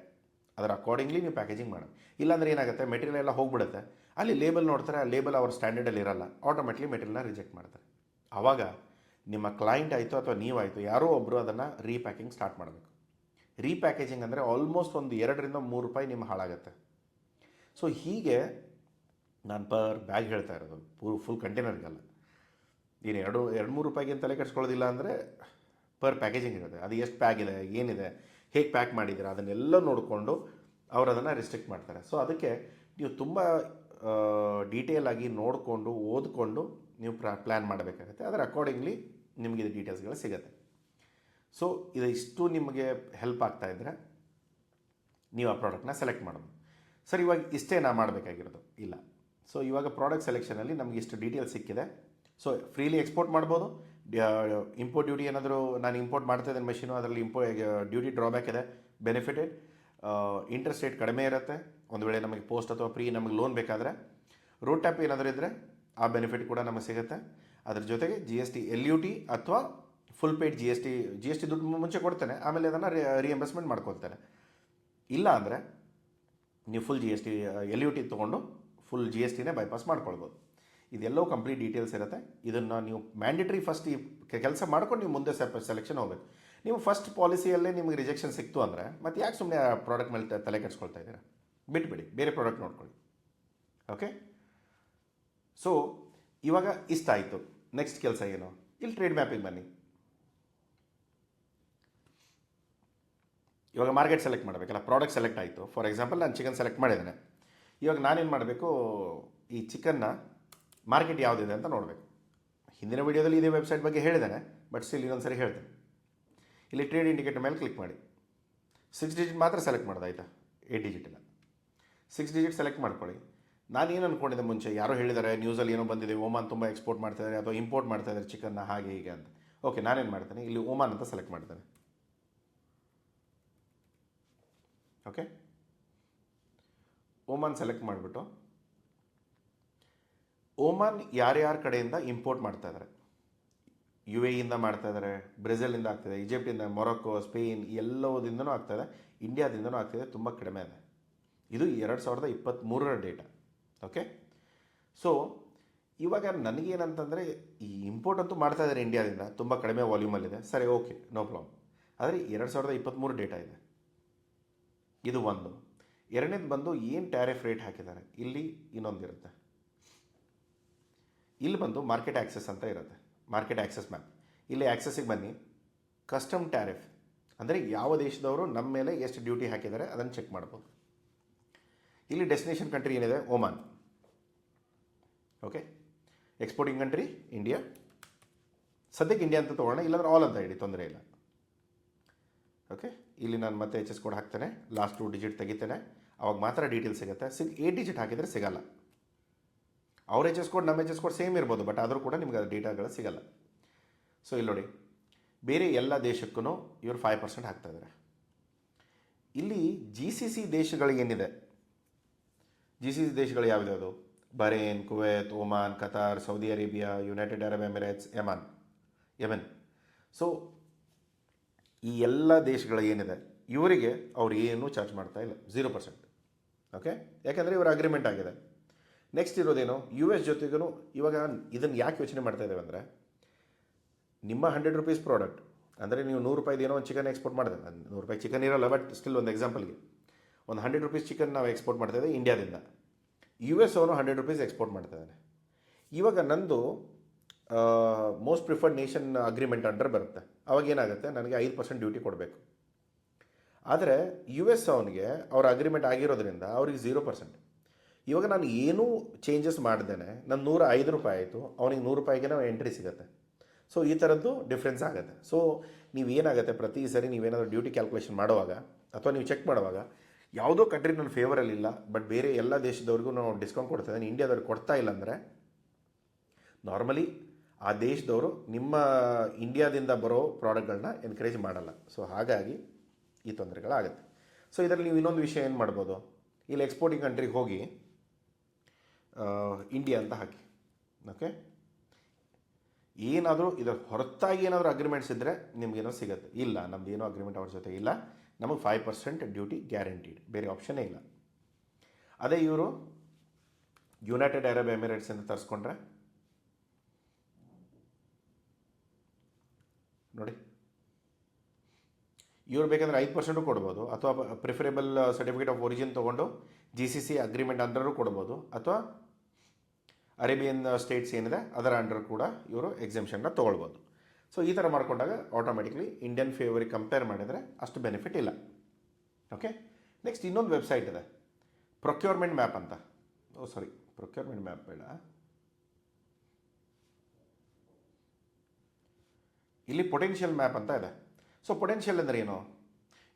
[SPEAKER 1] ಅದರ ಅಕಾರ್ಡಿಂಗ್ಲಿ ನೀವು ಪ್ಯಾಕೇಜಿಂಗ್ ಮಾಡೋದು. ಇಲ್ಲಾಂದರೆ ಏನಾಗುತ್ತೆ, ಮೆಟೀರಿಯಲ್ ಎಲ್ಲ ಹೋಗ್ಬಿಡುತ್ತೆ, ಅಲ್ಲಿ ಲೇಬಲ್ ನೋಡ್ತಾರೆ, ಆ ಲೇಬಲ್ ಅವ್ರ ಸ್ಟ್ಯಾಂಡರ್ಡಲ್ಲಿ ಇರಲ್ಲ, ಆಟೋಮೆಟ್ಲಿ ಮೆಟೀರಿಯಲ್ನ ರಿಜೆಕ್ಟ್ ಮಾಡ್ತಾರೆ. ಆವಾಗ ನಿಮ್ಮ ಕ್ಲೈಂಟ್ ಆಯಿತು ಅಥವಾ ನೀವಾಯಿತು, ಯಾರೋ ಒಬ್ಬರು ಅದನ್ನು ರೀಪ್ಯಾಕಿಂಗ್ ಸ್ಟಾರ್ಟ್ ಮಾಡಬೇಕು. ರೀಪ್ಯಾಕೇಜಿಂಗ್ ಅಂದರೆ ಆಲ್ಮೋಸ್ಟ್ ಒಂದು ₹2 ರಿಂದ ₹3 ನಿಮ್ಮ ಹಾಳಾಗುತ್ತೆ. ಸೊ ಹೀಗೆ ನಾನು ಪರ್ ಬ್ಯಾಗ್ ಹೇಳ್ತಾ ಇರೋದು, ಫುಲ್ ಕಂಟೈನರ್ಗಲ್ಲ. ಏನು ₹2-3 ತಲೆ ಕೆಡಿಸ್ಕೊಳ್ಳೋದಿಲ್ಲ ಅಂದರೆ ಪರ್ ಪ್ಯಾಕೇಜಿಂಗ್ ಇರುತ್ತೆ. ಅದು ಎಷ್ಟು ಪ್ಯಾಕ್ ಇದೆ, ಏನಿದೆ, ಹೇಗೆ ಪ್ಯಾಕ್ ಮಾಡಿದ್ದೀರಾ, ಅದನ್ನೆಲ್ಲ ನೋಡಿಕೊಂಡು ಅವರು ಅದನ್ನು ರಿಸ್ಟ್ರಿಕ್ಟ್ ಮಾಡ್ತಾರೆ. ಸೊ ಅದಕ್ಕೆ ನೀವು ತುಂಬ ಡೀಟೇಲ್ ಆಗಿ ನೋಡಿಕೊಂಡು ಓದ್ಕೊಂಡು ನೀವು ಪ್ಲ್ಯಾನ್ ಮಾಡಬೇಕಾಗುತ್ತೆ. ಅದರ ಅಕಾರ್ಡಿಂಗ್ಲಿ ನಿಮಗೆ ಇದು ಡೀಟೇಲ್ಸ್ಗಳು ಸಿಗುತ್ತೆ. ಸೊ ಇಷ್ಟು ನಿಮಗೆ ಹೆಲ್ಪ್ ಆಗ್ತಾಯಿದ್ರೆ ನೀವು ಆ ಪ್ರಾಡಕ್ಟ್ನ ಸೆಲೆಕ್ಟ್ ಮಾಡೋದು. ಸರ್ ಇವಾಗ ಇಷ್ಟೇ ನಾ ಮಾಡಬೇಕಾಗಿರೋದು ಇಲ್ಲ. ಸೊ ಇವಾಗ ಪ್ರಾಡಕ್ಟ್ ಸೆಲೆಕ್ಷನಲ್ಲಿ ನಮಗೆ ಇಷ್ಟು ಡೀಟೇಲ್ಸ್ ಸಿಕ್ಕಿದೆ. ಸೊ ಫ್ರೀಲಿ ಎಕ್ಸ್ಪೋರ್ಟ್ ಮಾಡ್ಬೋದು. ಇಂಪೋರ್ಟ್ ಡ್ಯೂಟಿ ಏನಾದರೂ ನಾನು ಇಂಪೋರ್ಟ್ ಮಾಡ್ತಾ ಇದ್ದೇನೆ ಮಷೀನು, ಅದರಲ್ಲಿ ಡ್ಯೂಟಿ ಡ್ರಾಬ್ಯಾಕ್ ಇದೆ, ಬೆನಿಫಿಟೆಡ್, ಇಂಟ್ರೆಸ್ಟ್ ರೇಟ್ ಕಡಿಮೆ ಇರುತ್ತೆ, ಒಂದು ವೇಳೆ ನಮಗೆ ಪೋಸ್ಟ್ ಅಥವಾ ಪ್ರೀ ನಮಗೆ ಲೋನ್ ಬೇಕಾದರೆ ರೂಟ್ ಟ್ಯಾಪ್ ಏನಾದರೂ ಇದ್ದರೆ ಆ ಬೆನಿಫಿಟ್ ಕೂಡ ನಮಗೆ ಸಿಗುತ್ತೆ. ಅದ್ರ ಜೊತೆಗೆ GST LUT ಅಥವಾ full paid G S T ದುಡ್ಡು ಮುಂಚೆ ಕೊಡ್ತೇನೆ, ಆಮೇಲೆ ಅದನ್ನು ರಿಎಂಬರ್ಸ್ಮೆಂಟ್ ಮಾಡ್ಕೊಳ್ತೇನೆ. ಇಲ್ಲ ಅಂದರೆ ನೀವು ಫುಲ್ LUT ತೊಗೊಂಡು ಫುಲ್ GSTನೇ ಬೈಪಾಸ್ ಮಾಡ್ಕೊಳ್ಬೋದು. ಇದೆಲ್ಲವೂ ಕಂಪ್ಲೀಟ್ ಡೀಟೇಲ್ಸ್ ಇರುತ್ತೆ. ಇದನ್ನು ನೀವು ಮ್ಯಾಂಡೇಟ್ರಿ ಫಸ್ಟ್ ಈ ಕೆಲಸ ಮಾಡ್ಕೊಂಡು ನೀವು ಮುಂದೆ ಸೆಲೆಕ್ಷನ್ ಹೋಗಬೇಕು. ನೀವು ಫಸ್ಟ್ ಪಾಲಿಸಿಯಲ್ಲೇ ನಿಮಗೆ ರಿಜೆಕ್ಷನ್ ಸಿಕ್ತು ಅಂದರೆ ಮತ್ತೆ ಯಾಕೆ ಸುಮ್ಮನೆ ಆ ಪ್ರಾಡಕ್ಟ್ ಮೇಲೆ ತಲೆ ಕೆಡಿಸ್ಕೊಳ್ತಾ ಇದ್ದೀರಾ? ಬಿಟ್ಬಿಡಿ, ಬೇರೆ ಪ್ರಾಡಕ್ಟ್ ನೋಡ್ಕೊಳ್ಳಿ. ಓಕೆ, ಸೊ ಇವಾಗ ಇಷ್ಟ ಆಯಿತು. ನೆಕ್ಸ್ಟ್ ಕೆಲಸ ಏನು? ಇಲ್ಲಿ ಟ್ರೇಡ್ ಮ್ಯಾಪಿಗೆ ಬನ್ನಿ. ಇವಾಗ ಮಾರ್ಕೆಟ್ ಸೆಲೆಕ್ಟ್ ಮಾಡಬೇಕಲ್ಲ, ಪ್ರಾಡಕ್ಟ್ ಸೆಲೆಕ್ಟ್ ಆಯಿತು. ಫಾರ್ ಎಕ್ಸಾಂಪಲ್ ನಾನು ಚಿಕನ್ ಸೆಲೆಕ್ಟ್ ಮಾಡಿದ್ದೇನೆ. ಇವಾಗ ನಾನೇನು ಮಾಡಬೇಕು, ಈ ಚಿಕನ್ನ ಮಾರ್ಕೆಟ್ ಯಾವುದಿದೆ ಅಂತ ನೋಡಬೇಕು. ಹಿಂದಿನ ವೀಡಿಯೋದಲ್ಲಿ ಇದೇ ವೆಬ್ಸೈಟ್ ಬಗ್ಗೆ ಹೇಳಿದ್ದೇನೆ, ಬಟ್ ಸ್ಟಿಲ್ ಇನ್ನೊಂದು ಸರಿ ಹೇಳ್ತೇನೆ. ಇಲ್ಲಿ ಟ್ರೇಡ್ ಇಂಡಿಕೇಟರ್ ಮೇಲೆ ಕ್ಲಿಕ್ ಮಾಡಿ. 6 ಡಿಜಿಟ್ ಮಾತ್ರ ಸೆಲೆಕ್ಟ್ ಮಾಡೋದು, ಆಯಿತಾ? 8 ಡಿಜಿಟ್ ಇಲ್ಲ, 6 ಡಿಜಿಟ್ ಸೆಲೆಕ್ಟ್ ಮಾಡ್ಕೊಳ್ಳಿ. ನಾನು ಏನು ಅಂದ್ಕೊಂಡಿದ್ದೆ ಮುಂಚೆ, ಯಾರೋ ಹೇಳಿದ್ದಾರೆ ನ್ಯೂಸಲ್ಲಿ ಏನೋ ಬಂದಿದೆ, ಒಮಾನ್ ತುಂಬ ಎಕ್ಸ್ಪೋರ್ಟ್ ಮಾಡ್ತಾಯಿದ್ದಾರೆ ಅಥವಾ ಇಂಪೋರ್ಟ್ ಮಾಡ್ತಾಯಿದ್ದಾರೆ ಚಿಕನ್ನ, ಹಾಗೆ ಹೀಗೆ ಅಂತ. ಓಕೆ, ನಾನೇನು ಮಾಡ್ತೇನೆ, ಇಲ್ಲಿ ಒಮಾನ್ ಅಂತ ಸೆಲೆಕ್ಟ್ ಮಾಡ್ತೇನೆ. ಓಕೆ, ಒಮಾನ್ ಸೆಲೆಕ್ಟ್ ಮಾಡಿಬಿಟ್ಟು ಒಮಾನ್ ಯಾರ್ಯಾರ ಕಡೆಯಿಂದ ಇಂಪೋರ್ಟ್ ಮಾಡ್ತಾ ಇದ್ದಾರೆ, UAEಯಿಂದ ಮಾಡ್ತಾ ಇದ್ದಾರೆ, ಬ್ರೆಜಿಲಿಂದ ಆಗ್ತಿದೆ, ಈಜಿಪ್ಟಿಂದ, ಮೊರೊಕ್ಕೊ, ಸ್ಪೇನ್ ಎಲ್ಲದರಿಂದನೂ ಆಗ್ತಾಯಿದೆ, ಇಂಡಿಯಾದಿಂದನೂ ಆಗ್ತಿದೆ, ತುಂಬ ಕಡಿಮೆ ಇದೆ. ಇದು 2023ರ ಡೇಟಾ. ಓಕೆ, ಸೊ ಇವಾಗ ನನಗೇನಂತಂದರೆ ಈ ಇಂಪೋರ್ಟ್ ಅಂತೂ ಮಾಡ್ತಾ ಇದ್ದಾರೆ ಇಂಡಿಯಾದಿಂದ, ತುಂಬ ಕಡಿಮೆ ವಾಲ್ಯೂಮಲ್ಲಿದೆ, ಸರಿ, ಓಕೆ, ನೋ ಪ್ರಾಬ್ಲಮ್. ಆದರೆ 2023 ಡೇಟಾ ಇದೆ, ಇದು ಒಂದು. ಎರಡನೇದು ಬಂದು ಏನು ಟ್ಯಾರಿಫ್ ರೇಟ್ ಹಾಕಿದ್ದಾರೆ, ಇಲ್ಲಿ ಇನ್ನೊಂದಿರುತ್ತೆ. ಇಲ್ಲಿ ಬಂದು ಮಾರ್ಕೆಟ್ ಆಕ್ಸೆಸ್ ಅಂತ ಇರುತ್ತೆ, ಮಾರ್ಕೆಟ್ ಆಕ್ಸೆಸ್ ಮ್ಯಾಪ್. ಇಲ್ಲಿ ಆಕ್ಸೆಸ್ಸಿಗೆ ಬನ್ನಿ. ಕಸ್ಟಮ್ ಟ್ಯಾರಿಫ್ ಅಂದರೆ ಯಾವ ದೇಶದವರು ನಮ್ಮ ಮೇಲೆ ಎಷ್ಟು ಡ್ಯೂಟಿ ಹಾಕಿದ್ದಾರೆ ಅದನ್ನು ಚೆಕ್ ಮಾಡ್ಬೋದು. ಇಲ್ಲಿ ಡೆಸ್ಟಿನೇಷನ್ ಕಂಟ್ರಿ ಏನಿದೆ, Oman. Okay, exporting country India. ಸದ್ಯಕ್ಕೆ ಇಂಡಿಯಾ ಅಂತ ತೊಗೊಳ್ಳೋಣ, ಇಲ್ಲಾಂದ್ರೆ ಆಲ್ ಅಂತ ಹೇಳಿ, ತೊಂದರೆ ಇಲ್ಲ. ಓಕೆ, ಇಲ್ಲಿ ನಾನು ಮತ್ತೆ HS ಕೋಡ್ ಹಾಕ್ತೇನೆ, ಲಾಸ್ಟ್ 2 ಡಿಜಿಟ್ ತೆಗಿತೇನೆ, ಅವಾಗ ಮಾತ್ರ ಡೀಟೇಲ್ಸ್ ಸಿಗುತ್ತೆ. 8 ಡಿಜಿಟ್ ಹಾಕಿದರೆ ಸಿಗಲ್ಲ. ಅವ್ರ HS ಕೋಡ್ ನಮ್ಮ HS ಕೋಡ್ ಸೇಮ್ ಇರ್ಬೋದು, ಬಟ್ ಆದರೂ ಕೂಡ ನಿಮ್ಗೆ ಅದು ಡೇಟಾಗಳು ಸಿಗಲ್ಲ. ಸೊ ಇಲ್ಲಿ ನೋಡಿ, ಬೇರೆ ಎಲ್ಲ ದೇಶಕ್ಕೂ ಇವರು 5% ಹಾಕ್ತಾ ಇದ್ದಾರೆ. ಇಲ್ಲಿ GCC ದೇಶಗಳಿಗೇನಿದೆ, GCC ದೇಶಗಳು ಯಾವುದ್ಯಾವುದು? Bahrain, Kuwait, Oman, Qatar, Saudi Arabia, United Arab Emirates, Yemen. So ಈ ಎಲ್ಲ ದೇಶಗಳು ಏನಿದೆ ಇವರಿಗೆ ಅವ್ರು ಏನೂ ಚಾರ್ಜ್ ಮಾಡ್ತಾ ಇಲ್ಲ, 0%. ಓಕೆ, ಯಾಕೆಂದರೆ ಇವರ ಅಗ್ರಿಮೆಂಟ್ ಆಗಿದೆ. ನೆಕ್ಸ್ಟ್ ಇರೋದೇನು, US ಜೊತೆಗೂ ಇವಾಗ ಇದನ್ನು ಯಾಕೆ ಯೋಚನೆ ಮಾಡ್ತಾ ಇದ್ದೇವೆ ಅಂದರೆ, ನಿಮ್ಮ 100 ರೂಪೀಸ್ ಪ್ರಾಡಕ್ಟ್ ಅಂದರೆ ನೀವು 100 ರೂಪಾಯಿದು ಏನೋ ಒಂದು ಚಿಕನ್ ಎಕ್ಸ್ಪೋರ್ಟ್ ಮಾಡಿದೆ. 100 ರೂಪಾಯಿ ಚಿಕನ್ ಇರೋಲ್ಲ, ಬಟ್ ಸ್ಟಿಲ್ ಒಂದು ಎಕ್ಸಾಂಪಲ್ಗೆ ಒಂದು 100 ರೂಪೀಸ್ ಚಿಕನ್ ನಾವು ಎಕ್ಸ್ಪೋರ್ಟ್ ಮಾಡ್ತಾಯಿದ್ದೆ ಇಂಡಿಯಾದಿಂದ. US ಅವನು 100 ರೂಪೀಸ್ ಎಕ್ಸ್ಪೋರ್ಟ್ ಮಾಡ್ತಾಯಿದ್ದಾನೆ. ಇವಾಗ ನಂದು most preferred nation agreement under ಬರುತ್ತೆ. ಅವಾಗ ಏನಾಗುತ್ತೆ, ನನಗೆ 5% ಡ್ಯೂಟಿ ಕೊಡಬೇಕು. ಆದರೆ US ಅವನಿಗೆ ಅವ್ರ ಅಗ್ರಿಮೆಂಟ್ ಆಗಿರೋದ್ರಿಂದ ಅವ್ರಿಗೆ 0%. ಇವಾಗ ನಾನು ಏನೂ ಚೇಂಜಸ್ ಮಾಡ್ದೇನೆ, ನನ್ನ 105 ರೂಪಾಯಿ ಆಯಿತು, ಅವನಿಗೆ 100 ರೂಪಾಯಿಗೆ ಎಂಟ್ರಿ ಸಿಗುತ್ತೆ. ಸೊ ಈ ಥರದ್ದು ಡಿಫ್ರೆನ್ಸ್ ಆಗುತ್ತೆ. ಸೊ ನೀವೇನಾಗುತ್ತೆ, ಪ್ರತಿ ಸರಿ ನೀವೇನಾದರೂ ಡ್ಯೂಟಿ ಕ್ಯಾಲ್ಕುಲೇಷನ್ ಮಾಡುವಾಗ ಅಥವಾ ನೀವು ಚೆಕ್ ಮಾಡುವಾಗ ಯಾವುದೋ ಕಂಟ್ರಿ ನನ್ನ ಫೇವರಲ್ಲಿಲ್ಲ, ಬಟ್ ಬೇರೆ ಎಲ್ಲ ದೇಶದವ್ರಿಗೂ ನಾವು ಡಿಸ್ಕೌಂಟ್ ಕೊಡ್ತಾ ಇದ್ದೀನಿ, ಇಂಡಿಯಾದವ್ರಿಗೆ ಕೊಡ್ತಾ ಇಲ್ಲ ಅಂದರೆ ನಾರ್ಮಲಿ ಆ ದೇಶದವರು ನಿಮ್ಮ ಇಂಡಿಯಾದಿಂದ ಬರೋ ಪ್ರಾಡಕ್ಟ್ಗಳನ್ನ ಎನ್ಕರೇಜ್ ಮಾಡಲ್ಲ. ಸೊ ಹಾಗಾಗಿ ಈ ತೊಂದರೆಗಳಾಗುತ್ತೆ. ಸೊ ಇದರಲ್ಲಿ ನೀವು ಇನ್ನೊಂದು ವಿಷಯ ಏನು ಮಾಡ್ಬೋದು, ಇಲ್ಲಿ ಎಕ್ಸ್ಪೋರ್ಟಿಂಗ್ ಕಂಟ್ರಿಗೆ ಹೋಗಿ ಇಂಡಿಯಾ ಅಂತ ಹಾಕಿ. ಓಕೆ, ಏನಾದರೂ ಇದರ ಹೊರತಾಗಿ ಏನಾದರೂ ಅಗ್ರಿಮೆಂಟ್ಸ್ ಇದ್ದರೆ ನಿಮಗೇನೋ ಸಿಗುತ್ತೆ. ಇಲ್ಲ, ನಮ್ದು ಏನೋ ಅಗ್ರಿಮೆಂಟ್ ಅವ್ರ ಜೊತೆ ಇಲ್ಲ, ನಮಗೆ 5% ಡ್ಯೂಟಿ ಗ್ಯಾರಂಟೀಡ್, ಬೇರೆ ಆಪ್ಷನ್ನೇ ಇಲ್ಲ. ಅದೇ ಇವರು ಯುನೈಟೆಡ್ ಅರಬ್ ಎಮಿರೇಟ್ಸಿಂದ ತರಿಸ್ಕೊಂಡ್ರೆ ನೋಡಿ, ಇವ್ರು ಬೇಕಂದರೆ 5% ಕೊಡ್ಬೋದು, ಅಥವಾ ಪ್ರಿಫರೇಬಲ್ ಸರ್ಟಿಫಿಕೇಟ್ ಆಫ್ ಒರಿಜಿನ್ ತೊಗೊಂಡು GCC ಅಗ್ರಿಮೆಂಟ್ ಅಂಡರೂ ಕೊಡ್ಬೋದು, ಅಥವಾ ಅರೇಬಿಯನ್ ಸ್ಟೇಟ್ಸ್ ಏನಿದೆ ಅದರ ಅಂಡರ್ ಕೂಡ ಇವರು ಎಕ್ಸೆಂಪ್ಷನ್ನ ತೊಗೊಳ್ಬೋದು. ಸೊ ಈ ಥರ ಮಾಡ್ಕೊಂಡಾಗ ಆಟೋಮೆಟಿಕ್ಲಿ ಇಂಡಿಯನ್ ಫೇವರಿಗೆ ಕಂಪೇರ್ ಮಾಡಿದರೆ ಅಷ್ಟು ಬೆನಿಫಿಟ್ ಇಲ್ಲ. ಓಕೆ, ನೆಕ್ಸ್ಟ್ ಇನ್ನೊಂದು ವೆಬ್ಸೈಟ್ ಇದೆ, ಪ್ರೊಕ್ಯೂರ್ಮೆಂಟ್ ಮ್ಯಾಪ್ ಅಂತ. ಪ್ರೊಕ್ಯೂರ್ಮೆಂಟ್ ಮ್ಯಾಪ್ ಬೇಡ, ಇಲ್ಲಿ ಪೊಟೆನ್ಷಿಯಲ್ ಮ್ಯಾಪ್ ಅಂತ ಇದೆ. ಸೊ ಪೊಟೆನ್ಷಿಯಲ್ ಅಂದರೆ ಏನು,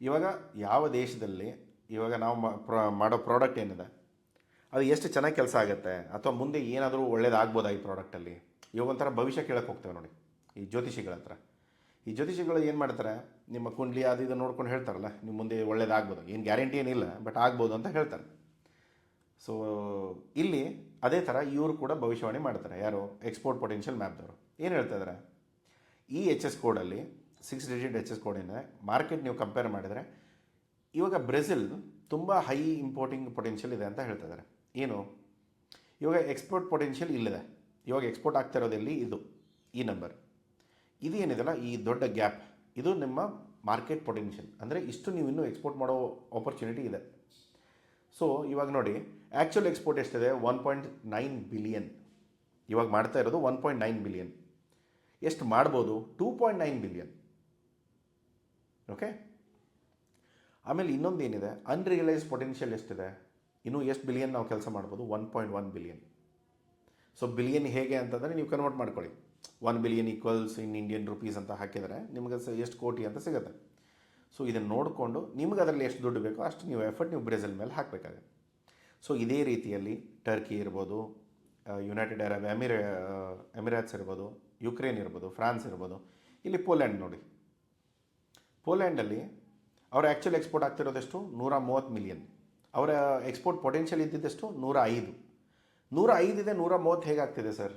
[SPEAKER 1] ಇವಾಗ ಯಾವ ದೇಶದಲ್ಲಿ ಇವಾಗ ನಾವು ಮಾಡೋ ಪ್ರಾಡಕ್ಟ್ ಏನಿದೆ ಅದು ಎಷ್ಟು ಚೆನ್ನಾಗಿ ಕೆಲಸ ಆಗುತ್ತೆ, ಅಥವಾ ಮುಂದೆ ಏನಾದರೂ ಒಳ್ಳೇದಾಗ್ಬೋದಾ ಈ ಪ್ರಾಡಕ್ಟಲ್ಲಿ. ಇವಾಗ ಒಂಥರ ಭವಿಷ್ಯ ಕೇಳಕ್ಕೆ ಹೋಗ್ತೇವೆ ನೋಡಿ ಈ ಜ್ಯೋತಿಷಿಗಳ ಹತ್ರ. ಈ ಜ್ಯೋತಿಷಿಗಳು ಏನು ಮಾಡ್ತಾರೆ, ನಿಮ್ಮ ಕುಂಡ್ಲಿ ಅದು ಇದು ನೋಡ್ಕೊಂಡು ಹೇಳ್ತಾರಲ್ಲ, ನಿಮ್ಮ ಮುಂದೆ ಒಳ್ಳೇದಾಗ್ಬೋದು, ಏನು ಗ್ಯಾರಂಟಿ ಏನಿಲ್ಲ, ಬಟ್ ಆಗ್ಬೋದು ಅಂತ ಹೇಳ್ತಾರೆ. ಸೊ ಇಲ್ಲಿ ಅದೇ ಥರ ಇವರು ಕೂಡ ಭವಿಷ್ಯವಾಣಿ ಮಾಡ್ತಾರೆ. ಯಾರು? ಎಕ್ಸ್ಪೋರ್ಟ್ ಪೊಟೆನ್ಷಿಯಲ್ ಮ್ಯಾಪ್ದವರು ಏನು ಹೇಳ್ತಾ ಇದ್ದಾರೆ? ಈ ಎಚ್ ಎಸ್ ಕೋಡಲ್ಲಿ 6 ಡಿಜಿಟ್ ಎಚ್ ಎಸ್ ಕೋಡಿಂದ ಮಾರ್ಕೆಟ್ ನೀವು ಕಂಪೇರ್ ಮಾಡಿದರೆ ಇವಾಗ ಬ್ರೆಜಿಲ್ ತುಂಬ ಹೈ ಇಂಪೋರ್ಟಿಂಗ್ ಪೊಟೆನ್ಷಿಯಲ್ ಇದೆ ಅಂತ ಹೇಳ್ತಾ ಇದ್ದಾರೆ. ಏನು? ಇವಾಗ ಎಕ್ಸ್ಪೋರ್ಟ್ ಪೊಟೆನ್ಷಿಯಲ್ ಇಲ್ಲಿದೆ. ಇವಾಗ ಎಕ್ಸ್ಪೋರ್ಟ್ ಆಗ್ತಾ ಇರೋದೆಲ್ಲಿ? ಇದು ಈ ನಂಬರ್ ಇದು ಏನಿದೆಲ್ಲ, ಈ ದೊಡ್ಡ ಗ್ಯಾಪ್, ಇದು ನಿಮ್ಮ ಮಾರ್ಕೆಟ್ ಪೊಟೆನ್ಷಿಯಲ್. ಅಂದರೆ ಇಷ್ಟು ನೀವು ಇನ್ನೂ ಎಕ್ಸ್ಪೋರ್ಟ್ ಮಾಡೋ ಆಪರ್ಚುನಿಟಿ ಇದೆ. ಸೊ ಇವಾಗ ನೋಡಿ, ಆ್ಯಕ್ಚುಯಲ್ ಎಕ್ಸ್ಪೋರ್ಟ್ ಎಷ್ಟಿದೆ? 1.9 ಬಿಲಿಯನ್. ಇವಾಗ ಮಾಡ್ತಾ ಇರೋದು 1.9 ಬಿಲಿಯನ್. ಎಷ್ಟು ಮಾಡ್ಬೋದು? 2.9 ಬಿಲಿಯನ್. ಓಕೆ. ಆಮೇಲೆ ಇನ್ನೊಂದು ಏನಿದೆ, ಅನ್ರಿಯಲೈಸ್ ಪೊಟೆನ್ಷಿಯಲ್ ಎಷ್ಟಿದೆ? ಇನ್ನೂ ಎಷ್ಟು ಬಿಲಿಯನ್ ನಾವು ಕೆಲಸ ಮಾಡ್ಬೋದು? 1.1 ಬಿಲಿಯನ್. ಸೊ ಬಿಲಿಯನ್ ಹೇಗೆ ಅಂತಂದರೆ ನೀವು ಕನ್ವರ್ಟ್ ಮಾಡ್ಕೊಳ್ಳಿ. 1 billion equals in Indian rupees ಅಂತ ಹಾಕಿದರೆ ನಿಮಗೆ ಎಷ್ಟು ಕೋಟಿ ಅಂತ ಸಿಗುತ್ತೆ. ಸೊ ಇದನ್ನು ನೋಡಿಕೊಂಡು ನಿಮ್ಗೆ ಅದರಲ್ಲಿ ಎಷ್ಟು ದುಡ್ಡು ಬೇಕೋ ಅಷ್ಟು ನೀವು ಎಫರ್ಟ್ ನೀವು ಬ್ರೆಜಿಲ್ ಮೇಲೆ ಹಾಕಬೇಕಾಗುತ್ತೆ. ಸೊ ಇದೇ ರೀತಿಯಲ್ಲಿ ಟರ್ಕಿ ಇರ್ಬೋದು, ಯುನೈಟೆಡ್ ಅರಬ್ ಎಮಿರೇಟ್ಸ್ ಇರ್ಬೋದು, ಯುಕ್ರೇನ್ ಇರ್ಬೋದು, ಫ್ರಾನ್ಸ್ ಇರ್ಬೋದು, ಇಲ್ಲಿ ಪೋಲ್ಯಾಂಡ್ ನೋಡಿ. ಪೋಲ್ಯಾಂಡಲ್ಲಿ ಅವರ ಆ್ಯಕ್ಚುಲ್ ಎಕ್ಸ್ಪೋರ್ಟ್ ಆಗ್ತಿರೋದೆಷ್ಟು? 130 ಮಿಲಿಯನ್. ಅವರ ಎಕ್ಸ್ಪೋರ್ಟ್ ಪೊಟೆನ್ಷಿಯಲ್ ಇದ್ದಿದ್ದೆಷ್ಟು? 105. 105 ಇದೆ, 130 ಹೇಗಾಗ್ತಿದೆ ಸರ್?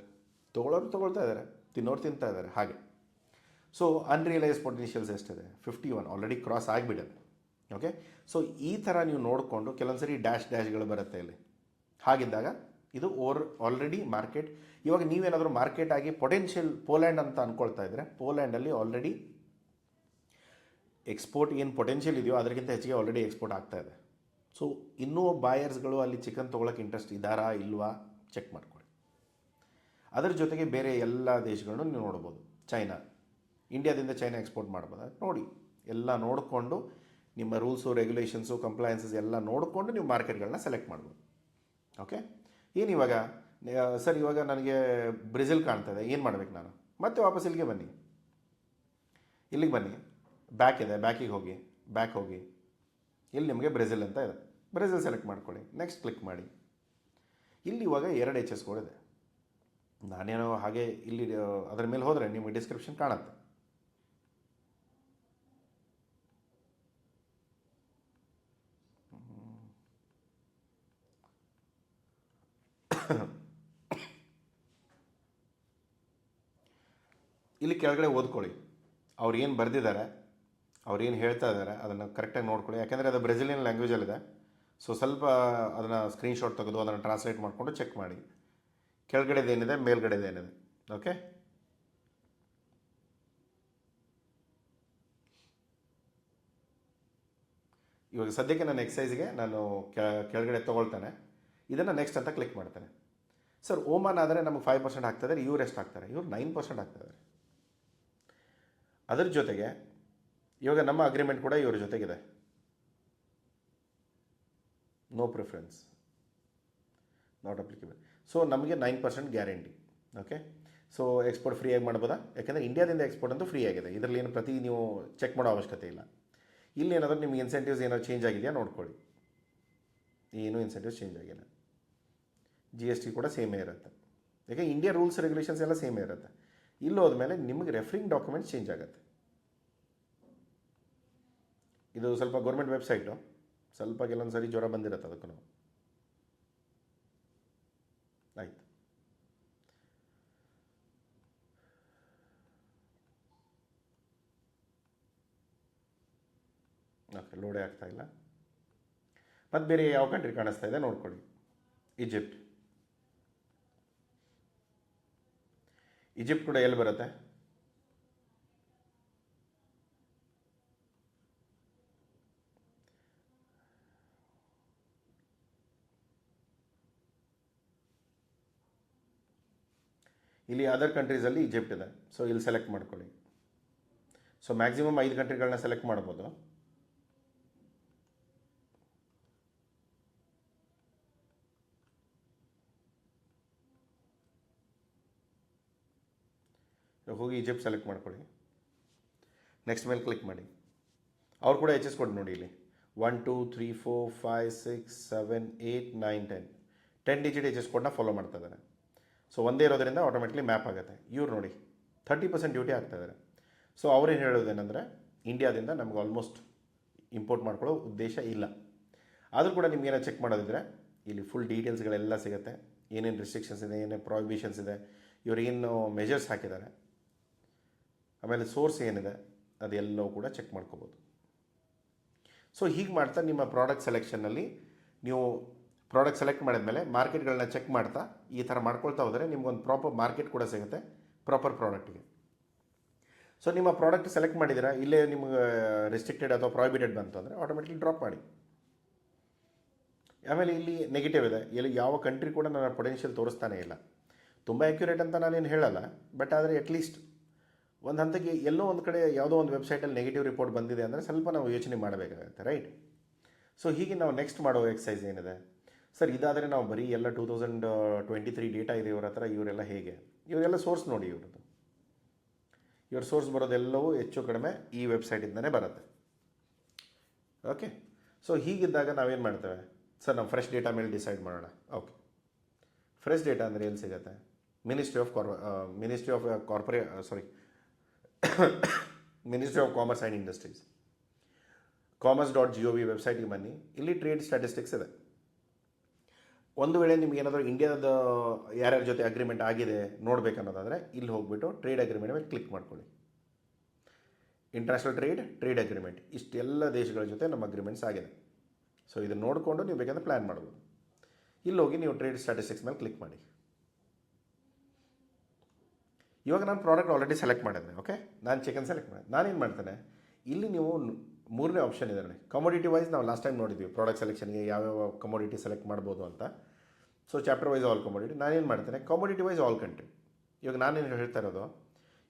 [SPEAKER 1] ತೊಗೊಳ್ಳೋರು ತೊಗೊಳ್ತಾ ಇದ್ದಾರೆ, ತಿನ್ನೋರು ತಿಂತಾ ಇದ್ದಾರೆ ಹಾಗೆ. ಸೊ ಅನ್ರಿಯಲೈಸ್ ಪೊಟೆನ್ಷಿಯಲ್ಸ್ ಎಷ್ಟಿದೆ? 51. ಆಲ್ರೆಡಿ ಕ್ರಾಸ್ ಆಗಿಬಿಡುತ್ತೆ. ಓಕೆ. ಸೊ ಈ ಥರ ನೀವು ನೋಡಿಕೊಂಡು ಕೆಲವೊಂದು ಸರಿ ಡ್ಯಾಶ್ಗಳು ಬರುತ್ತೆ ಇಲ್ಲಿ. ಹಾಗಿದ್ದಾಗ ಇದು ಆಲ್ರೆಡಿ ಮಾರ್ಕೆಟ್. ಇವಾಗ ನೀವೇನಾದರೂ ಮಾರ್ಕೆಟ್ ಆಗಿ ಪೊಟೆನ್ಷಿಯಲ್ ಪೋಲ್ಯಾಂಡ್ ಅಂತ ಅಂದ್ಕೊಳ್ತಾ ಇದ್ದರೆ, ಪೋಲ್ಯಾಂಡಲ್ಲಿ ಆಲ್ರೆಡಿ ಎಕ್ಸ್ಪೋರ್ಟ್ ಏನು ಪೊಟೆನ್ಷಿಯಲ್ ಇದೆಯೋ ಅದಕ್ಕಿಂತ ಹೆಚ್ಚಿಗೆ ಆಲ್ರೆಡಿ ಎಕ್ಸ್ಪೋರ್ಟ್ ಆಗ್ತಾ ಇದೆ. ಸೊ ಇನ್ನೂ ಬಾಯರ್ಸ್ಗಳು ಅಲ್ಲಿ ಚಿಕನ್ ತೊಗೊಳಕ್ಕೆ ಇಂಟ್ರೆಸ್ಟ್ ಇದ್ದಾರಾ ಇಲ್ವಾ ಚೆಕ್ ಮಾಡ್ಕೊಳ್ಳಿ. ಅದರ ಜೊತೆಗೆ ಬೇರೆ ಎಲ್ಲ ದೇಶಗಳನ್ನು ನೀವು ನೋಡ್ಬೋದು. ಚೈನಾ, ಇಂಡಿಯಾದಿಂದ ಚೈನಾ ಎಕ್ಸ್ಪೋರ್ಟ್ ಮಾಡ್ಬೋದು ನೋಡಿ. ಎಲ್ಲ ನೋಡಿಕೊಂಡು ನಿಮ್ಮ ರೂಲ್ಸು, ರೆಗ್ಯುಲೇಷನ್ಸು, ಕಂಪ್ಲಯನ್ಸಸ್ ಎಲ್ಲ ನೋಡಿಕೊಂಡು ನೀವು ಮಾರ್ಕೆಟ್ಗಳನ್ನ ಸೆಲೆಕ್ಟ್ ಮಾಡ್ಬೋದು. ಓಕೆ. ಏನು ಇವಾಗ ಸರ್, ಇವಾಗ ನನಗೆ ಬ್ರೆಜಿಲ್ ಕಾಣ್ತದೆ, ಏನು ಮಾಡಬೇಕು ನಾನು? ಮತ್ತೆ ವಾಪಸ್ ಇಲ್ಲಿಗೆ ಬನ್ನಿ, ಬ್ಯಾಕ್ ಇದೆ, ಬ್ಯಾಕ್ ಹೋಗಿ ಇಲ್ಲಿ ನಿಮಗೆ ಬ್ರೆಜಿಲ್ ಅಂತ ಇದೆ. ಬ್ರೆಜಿಲ್ ಸೆಲೆಕ್ಟ್ ಮಾಡ್ಕೊಳ್ಳಿ, ನೆಕ್ಸ್ಟ್ ಕ್ಲಿಕ್ ಮಾಡಿ. ಇಲ್ಲಿ ಇವಾಗ 2 ಎಚ್ ಎಸ್ ಕೋಡ್ ಇದೆ. ನಾನೇನೋ ಹಾಗೆ ಇಲ್ಲಿ ಅದರ ಮೇಲೆ ಹೋದರೆ ನಿಮಗೆ ಡಿಸ್ಕ್ರಿಪ್ಷನ್ ಕಾಣುತ್ತೆ. ಇಲ್ಲಿ ಕೆಳಗಡೆ ಓದ್ಕೊಳ್ಳಿ, ಅವ್ರು ಏನು ಬರೆದಿದ್ದಾರೆ, ಅವ್ರು ಏನು ಹೇಳ್ತಾ ಇದ್ದಾರೆ ಅದನ್ನು ಕರೆಕ್ಟಾಗಿ ನೋಡ್ಕೊಳ್ಳಿ. ಯಾಕೆಂದರೆ ಅದು ಬ್ರೆಜಿಲಿಯನ್ ಲ್ಯಾಂಗ್ವೇಜಲ್ಲಿದೆ. ಸೊ ಸ್ವಲ್ಪ ಅದನ್ನು ಸ್ಕ್ರೀನ್ಶಾಟ್ ತೆಗೆದು ಅದನ್ನು ಟ್ರಾನ್ಸ್ಲೇಟ್ ಮಾಡಿಕೊಂಡು ಚೆಕ್ ಮಾಡಿ. ಕೆಳಗಡೆದೇನಿದೆ, ಮೇಲ್ಗಡೆದೇನಿದೆ. ಓಕೆ. ಇವಾಗ ಸದ್ಯಕ್ಕೆ ನನ್ನ ಎಕ್ಸೈಸ್ಗೆ ನಾನು ಕೆಳಗಡೆ ತೊಗೊಳ್ತಾನೆ. ಇದನ್ನು ನೆಕ್ಸ್ಟ್ ಅಂತ ಕ್ಲಿಕ್ ಮಾಡ್ತೇನೆ. ಸರ್, ಓಮನ್ ಆದರೆ ನಮಗೆ 5% ಆಗ್ತದೆ. ಇವ್ರು ಎಷ್ಟು ಆಗ್ತಾರೆ? ಇವ್ರು 9% ಆಗ್ತಾಯಿದ್ದಾರೆ. ಅದರ ಜೊತೆಗೆ ಇವಾಗ ನಮ್ಮ ಅಗ್ರಿಮೆಂಟ್ ಕೂಡ ಇವ್ರ ಜೊತೆಗಿದೆ. No preference, not applicable. So ನಮಗೆ 9% ಗ್ಯಾರಂಟಿ. ಓಕೆ. ಸೊ ಎಕ್ಸ್ಪೋರ್ಟ್ ಫ್ರೀಯಾಗಿ ಮಾಡ್ಬೋದಾ? ಯಾಕೆಂದರೆ ಇಂಡಿಯಾದಿಂದ ಎಕ್ಸ್ಪೋರ್ಟ್ ಅಂತೂ ಫ್ರೀ ಆಗಿದೆ. ಇದರಲ್ಲಿ ಏನು ನೀವು ಚೆಕ್ ಮಾಡೋ ಅವಶ್ಯಕತೆ ಇಲ್ಲ. ಇಲ್ಲಿ ಏನಾದರೂ ನಿಮ್ಗೆ ಇನ್ಸೆಂಟಿವ್ಸ್ ಏನಾದ್ರು ಚೇಂಜ್ ಆಗಿದೆಯಾ ನೋಡ್ಕೊಳ್ಳಿ. ಏನೂ ಇನ್ಸೆಂಟಿವ್ಸ್ ಚೇಂಜ್ ಆಗಿಲ್ಲ. GST ಕೂಡ ಸೇಮೇ ಇರುತ್ತೆ. ಯಾಕೆ ಇಂಡಿಯಾ ರೂಲ್ಸ್ ರೆಗ್ಯುಲೇಷನ್ಸ್ ಎಲ್ಲ ಸೇಮೇ ಇರುತ್ತೆ. ಇಲ್ಲಿ ಹೋದ್ಮೇಲೆ ನಿಮಗೆ ರೆಫರಿಂಗ್ ಡಾಕ್ಯುಮೆಂಟ್ಸ್ ಚೇಂಜ್ ಆಗುತ್ತೆ. ಇದು ಸ್ವಲ್ಪ ಗೌರ್ಮೆಂಟ್ ವೆಬ್ಸೈಟು, ಸ್ವಲ್ಪ ಕೆಲವೊಂದು ಸರಿ ಜ್ವರ ಬಂದಿರುತ್ತೆ ಅದಕ್ಕೂ. ಆಯಿತು. ಓಕೆ, ಲೋಡೇ ಆಗ್ತಾ ಇಲ್ಲ. ಮತ್ತು ಬೇರೆ ಯಾವ ಕಂಟ್ರಿ ಕಾಣಿಸ್ತಾ ಇದೆ ನೋಡ್ಕೊಳ್ಳಿ. ಈಜಿಪ್ಟ್ ಕೂಡ ಎಲ್ಲಿ ಬರುತ್ತೆ? ಇಲ್ಲಿ ಅದರ್ ಕಂಟ್ರೀಸಲ್ಲಿ ಈಜಿಪ್ಟ್ ಇದೆ. ಸೊ ಇಲ್ಲಿ ಸೆಲೆಕ್ಟ್ ಮಾಡ್ಕೊಳ್ಳಿ. ಸೊ ಮ್ಯಾಕ್ಸಿಮಮ್ 5 ಕಂಟ್ರಿಗಳನ್ನ ಸೆಲೆಕ್ಟ್ ಮಾಡ್ಬೋದು. ಹೋಗಿ ಈಜಿಪ್ಟ್ ಸೆಲೆಕ್ಟ್ ಮಾಡ್ಕೊಳ್ಳಿ. ನೆಕ್ಸ್ಟ್ ಮೇಲೆ ಕ್ಲಿಕ್ ಮಾಡಿ. ಅವ್ರು ಕೂಡ ಎಚ್ ಎಸ್ ಕೊಡಿ ನೋಡಿ. ಇಲ್ಲಿ 1 2 3 4 5 6 7 8 9 10 ಡಿಜಿಟ್ ಎಚ್ ಎಸ್ ಕೋಡ್ನ ಫಾಲೋ ಮಾಡ್ತಾ ಇದ್ದಾರೆ. ಸೊ ಒಂದೇ ಇರೋದ್ರಿಂದ ಆಟೋಮೆಟಿಕ್ಲಿ ಮ್ಯಾಪ್ ಆಗುತ್ತೆ. ಇವ್ರು ನೋಡಿ 30% ಡ್ಯೂಟಿ ಆಗ್ತಾ ಇದ್ದಾರೆ. ಸೊ ಅವ್ರೇನು ಹೇಳೋದೇನೆಂದರೆ, ಇಂಡಿಯಾದಿಂದ ನಮ್ಗೆ ಆಲ್ಮೋಸ್ಟ್ ಇಂಪೋರ್ಟ್ ಮಾಡ್ಕೊಳ್ಳೋ ಉದ್ದೇಶ ಇಲ್ಲ. ಆದರೂ ಕೂಡ ನಿಮ್ಗೇನೋ ಚೆಕ್ ಮಾಡೋದಿದ್ರೆ ಇಲ್ಲಿ ಫುಲ್ ಡೀಟೇಲ್ಸ್ಗಳೆಲ್ಲ ಸಿಗುತ್ತೆ, ಏನೇನು ರಿಸ್ಟ್ರಿಕ್ಷನ್ಸ್ ಇದೆ, ಏನೇನು ಪ್ರಾಹಿಬಿಷನ್ಸ್ ಇದೆ, ಇವರು ಏನು ಮೆಜರ್ಸ್ ಹಾಕಿದ್ದಾರೆ, ಆಮೇಲೆ ಸೋರ್ಸ್ ಏನಿದೆ ಅದೆಲ್ಲವೂ ಕೂಡ ಚೆಕ್ ಮಾಡ್ಕೋಬೋದು. ಸೊ ಹೀಗೆ ಮಾಡ್ತಾ ನಿಮ್ಮ ಪ್ರಾಡಕ್ಟ್ ಸೆಲೆಕ್ಷನ್ನಲ್ಲಿ ನೀವು ಪ್ರಾಡಕ್ಟ್ ಸೆಲೆಕ್ಟ್ ಮಾಡಿದ್ಮೇಲೆ ಮಾರ್ಕೆಟ್ಗಳನ್ನ ಚೆಕ್ ಮಾಡ್ತಾ ಈ ಥರ ಮಾಡ್ಕೊಳ್ತಾ ಹೋದರೆ ನಿಮ್ಗೊಂದು ಪ್ರಾಪರ್ ಮಾರ್ಕೆಟ್ ಕೂಡ ಸಿಗುತ್ತೆ ಪ್ರಾಪರ್ ಪ್ರಾಡಕ್ಟ್ಗೆ. ಸೊ ನಿಮ್ಮ ಪ್ರಾಡಕ್ಟ್ ಸೆಲೆಕ್ಟ್ ಮಾಡಿದ್ದೀರಾ, ಇಲ್ಲೇ ನಿಮ್ಗೆ ರೆಸ್ಟ್ರಿಕ್ಟೆಡ್ ಅಥವಾ ಪ್ರಾಹಿಬಿಟೆಡ್ ಬಂತು ಅಂದರೆ ಆಟೋಮೆಟಿಕ್ಲಿ ಡ್ರಾಪ್ ಮಾಡಿ. ಆಮೇಲೆ ಇಲ್ಲಿ ನೆಗೆಟಿವ್ ಇದೆ, ಇಲ್ಲಿ ಯಾವ ಕಂಟ್ರಿ ಕೂಡ ನನ್ನ ಪೊಟೆನ್ಷಿಯಲ್ ತೋರಿಸ್ತಾನೇ ಇಲ್ಲ. ತುಂಬ ಅಕ್ಯುರೇಟ್ ಅಂತ ನಾನೇನು ಹೇಳಲ್ಲ, ಬಟ್ ಆದರೆ ಅಟ್ಲೀಸ್ಟ್ ಒಂದು ಹಂತಕ್ಕೆ ಎಲ್ಲೋ ಒಂದು ಕಡೆ ಯಾವುದೋ ಒಂದು ವೆಬ್ಸೈಟಲ್ಲಿ ನೆಗೆಟಿವ್ ರಿಪೋರ್ಟ್ ಬಂದಿದೆ ಅಂದರೆ ಸ್ವಲ್ಪ ನಾವು ಯೋಚನೆ ಮಾಡಬೇಕಾಗುತ್ತೆ, ರೈಟ್? ಸೊ ಹೀಗೆ ನಾವು ನೆಕ್ಸ್ಟ್ ಮಾಡೋ ಎಕ್ಸಸೈಸ್ ಏನಿದೆ, ಸರ್ ಇದಾದರೆ ನಾವು ಬರೀ ಎಲ್ಲ 2023 ಡೇಟಾ ಇದೆ ಇವ್ರ ಹತ್ರ, ಇವರೆಲ್ಲ ಹೇಗೆ, ಇವರೆಲ್ಲ ಸೋರ್ಸ್ ನೋಡಿ, ಇವ್ರ ಸೋರ್ಸ್ ಬರೋದೆಲ್ಲವೂ ಹೆಚ್ಚು ಕಡಿಮೆ ಈ ವೆಬ್ಸೈಟಿಂದನೇ ಬರುತ್ತೆ. ಓಕೆ, ಸೊ ಹೀಗಿದ್ದಾಗ ನಾವೇನು ಮಾಡ್ತೇವೆ, ಸರ್ ನಾವು ಫ್ರೆಶ್ ಡೇಟಾ ಮೇಲೆ ಡಿಸೈಡ್ ಮಾಡೋಣ. ಓಕೆ, ಫ್ರೆಶ್ ಡೇಟಾ ಅಂದರೆ ಎಲ್ಲಿ ಸಿಗುತ್ತೆ? Ministry of commerce and industries, commerce.gov ವೆಬ್ಸೈಟಿಗೆ ಬನ್ನಿ. ಇಲ್ಲಿ ಟ್ರೇಡ್ ಸ್ಟ್ಯಾಟಿಸ್ಟಿಕ್ಸ್ ಇದೆ. ಒಂದು ವೇಳೆ ನಿಮ್ಗೆ ಏನಾದರೂ ಇಂಡಿಯಾದ ಯಾರ್ಯಾರ ಜೊತೆ ಅಗ್ರಿಮೆಂಟ್ ಆಗಿದೆ ನೋಡಬೇಕನ್ನೋದಾದರೆ ಇಲ್ಲಿ ಹೋಗ್ಬಿಟ್ಟು ಟ್ರೇಡ್ ಅಗ್ರಿಮೆಂಟ್ ಮೇಲೆ ಕ್ಲಿಕ್ ಮಾಡ್ಕೊಳ್ಳಿ. ಇಂಟರ್ನ್ಯಾಷನಲ್ ಟ್ರೇಡ್ ಅಗ್ರಿಮೆಂಟ್, ಇಷ್ಟೆಲ್ಲ ದೇಶಗಳ ಜೊತೆ ನಮ್ಮ ಅಗ್ರಿಮೆಂಟ್ಸ್ ಆಗಿದೆ. ಸೊ ಇದನ್ನು ನೋಡಿಕೊಂಡು ನೀವು ಬೇಕಾದ್ರೆ ಪ್ಲ್ಯಾನ್ ಮಾಡ್ಬೋದು. ಇಲ್ಲಿ ಹೋಗಿ ನೀವು ಟ್ರೇಡ್ ಸ್ಟ್ಯಾಟಿಸ್ಟಿಕ್ಸ್ ಮೇಲೆ ಕ್ಲಿಕ್ ಮಾಡಿ. ಇವಾಗ ನಾನು ಪ್ರಾಡಕ್ಟ್ ಆಲ್ರೆಡಿ ಸೆಲೆಕ್ಟ್ ಮಾಡಿದ್ದೆ. ಓಕೆ, ನಾನು ಚಿಕನ್ ಸೆಲೆಕ್ಟ್ ಮಾಡಿದೆ. ನಾನೇನು ಮಾಡ್ತೇನೆ, ಇಲ್ಲಿ ನೀವು ಮೂರನೇ ಆಪ್ಷನ್ ಇದೆ ನೋಡಿ, ಕಮೋಡಿಟಿ ವೈಸ್. ನಾವು ಲಾಸ್ಟ್ ಟೈಮ್ ನೋಡಿದ್ವಿ ಪ್ರಾಡಕ್ಟ್ ಸೆಲೆಕ್ಷನ್ಗೆ ಯಾವ್ಯಾವ ಕಮೋಡಿಟಿ ಸೆಲೆಕ್ಟ್ ಮಾಡ್ಬೋದು ಅಂತ. So chapter wise all commodity. ನಾನೇನು ಮಾಡ್ತೇನೆ, ಕಮೋಡಿಟಿ ವೈಸ್ ಆಲ್ ಕಂಟ್ರಿ. ಇವಾಗ ನಾನೇನು ಹೇಳ್ತಾ ಇರೋದು,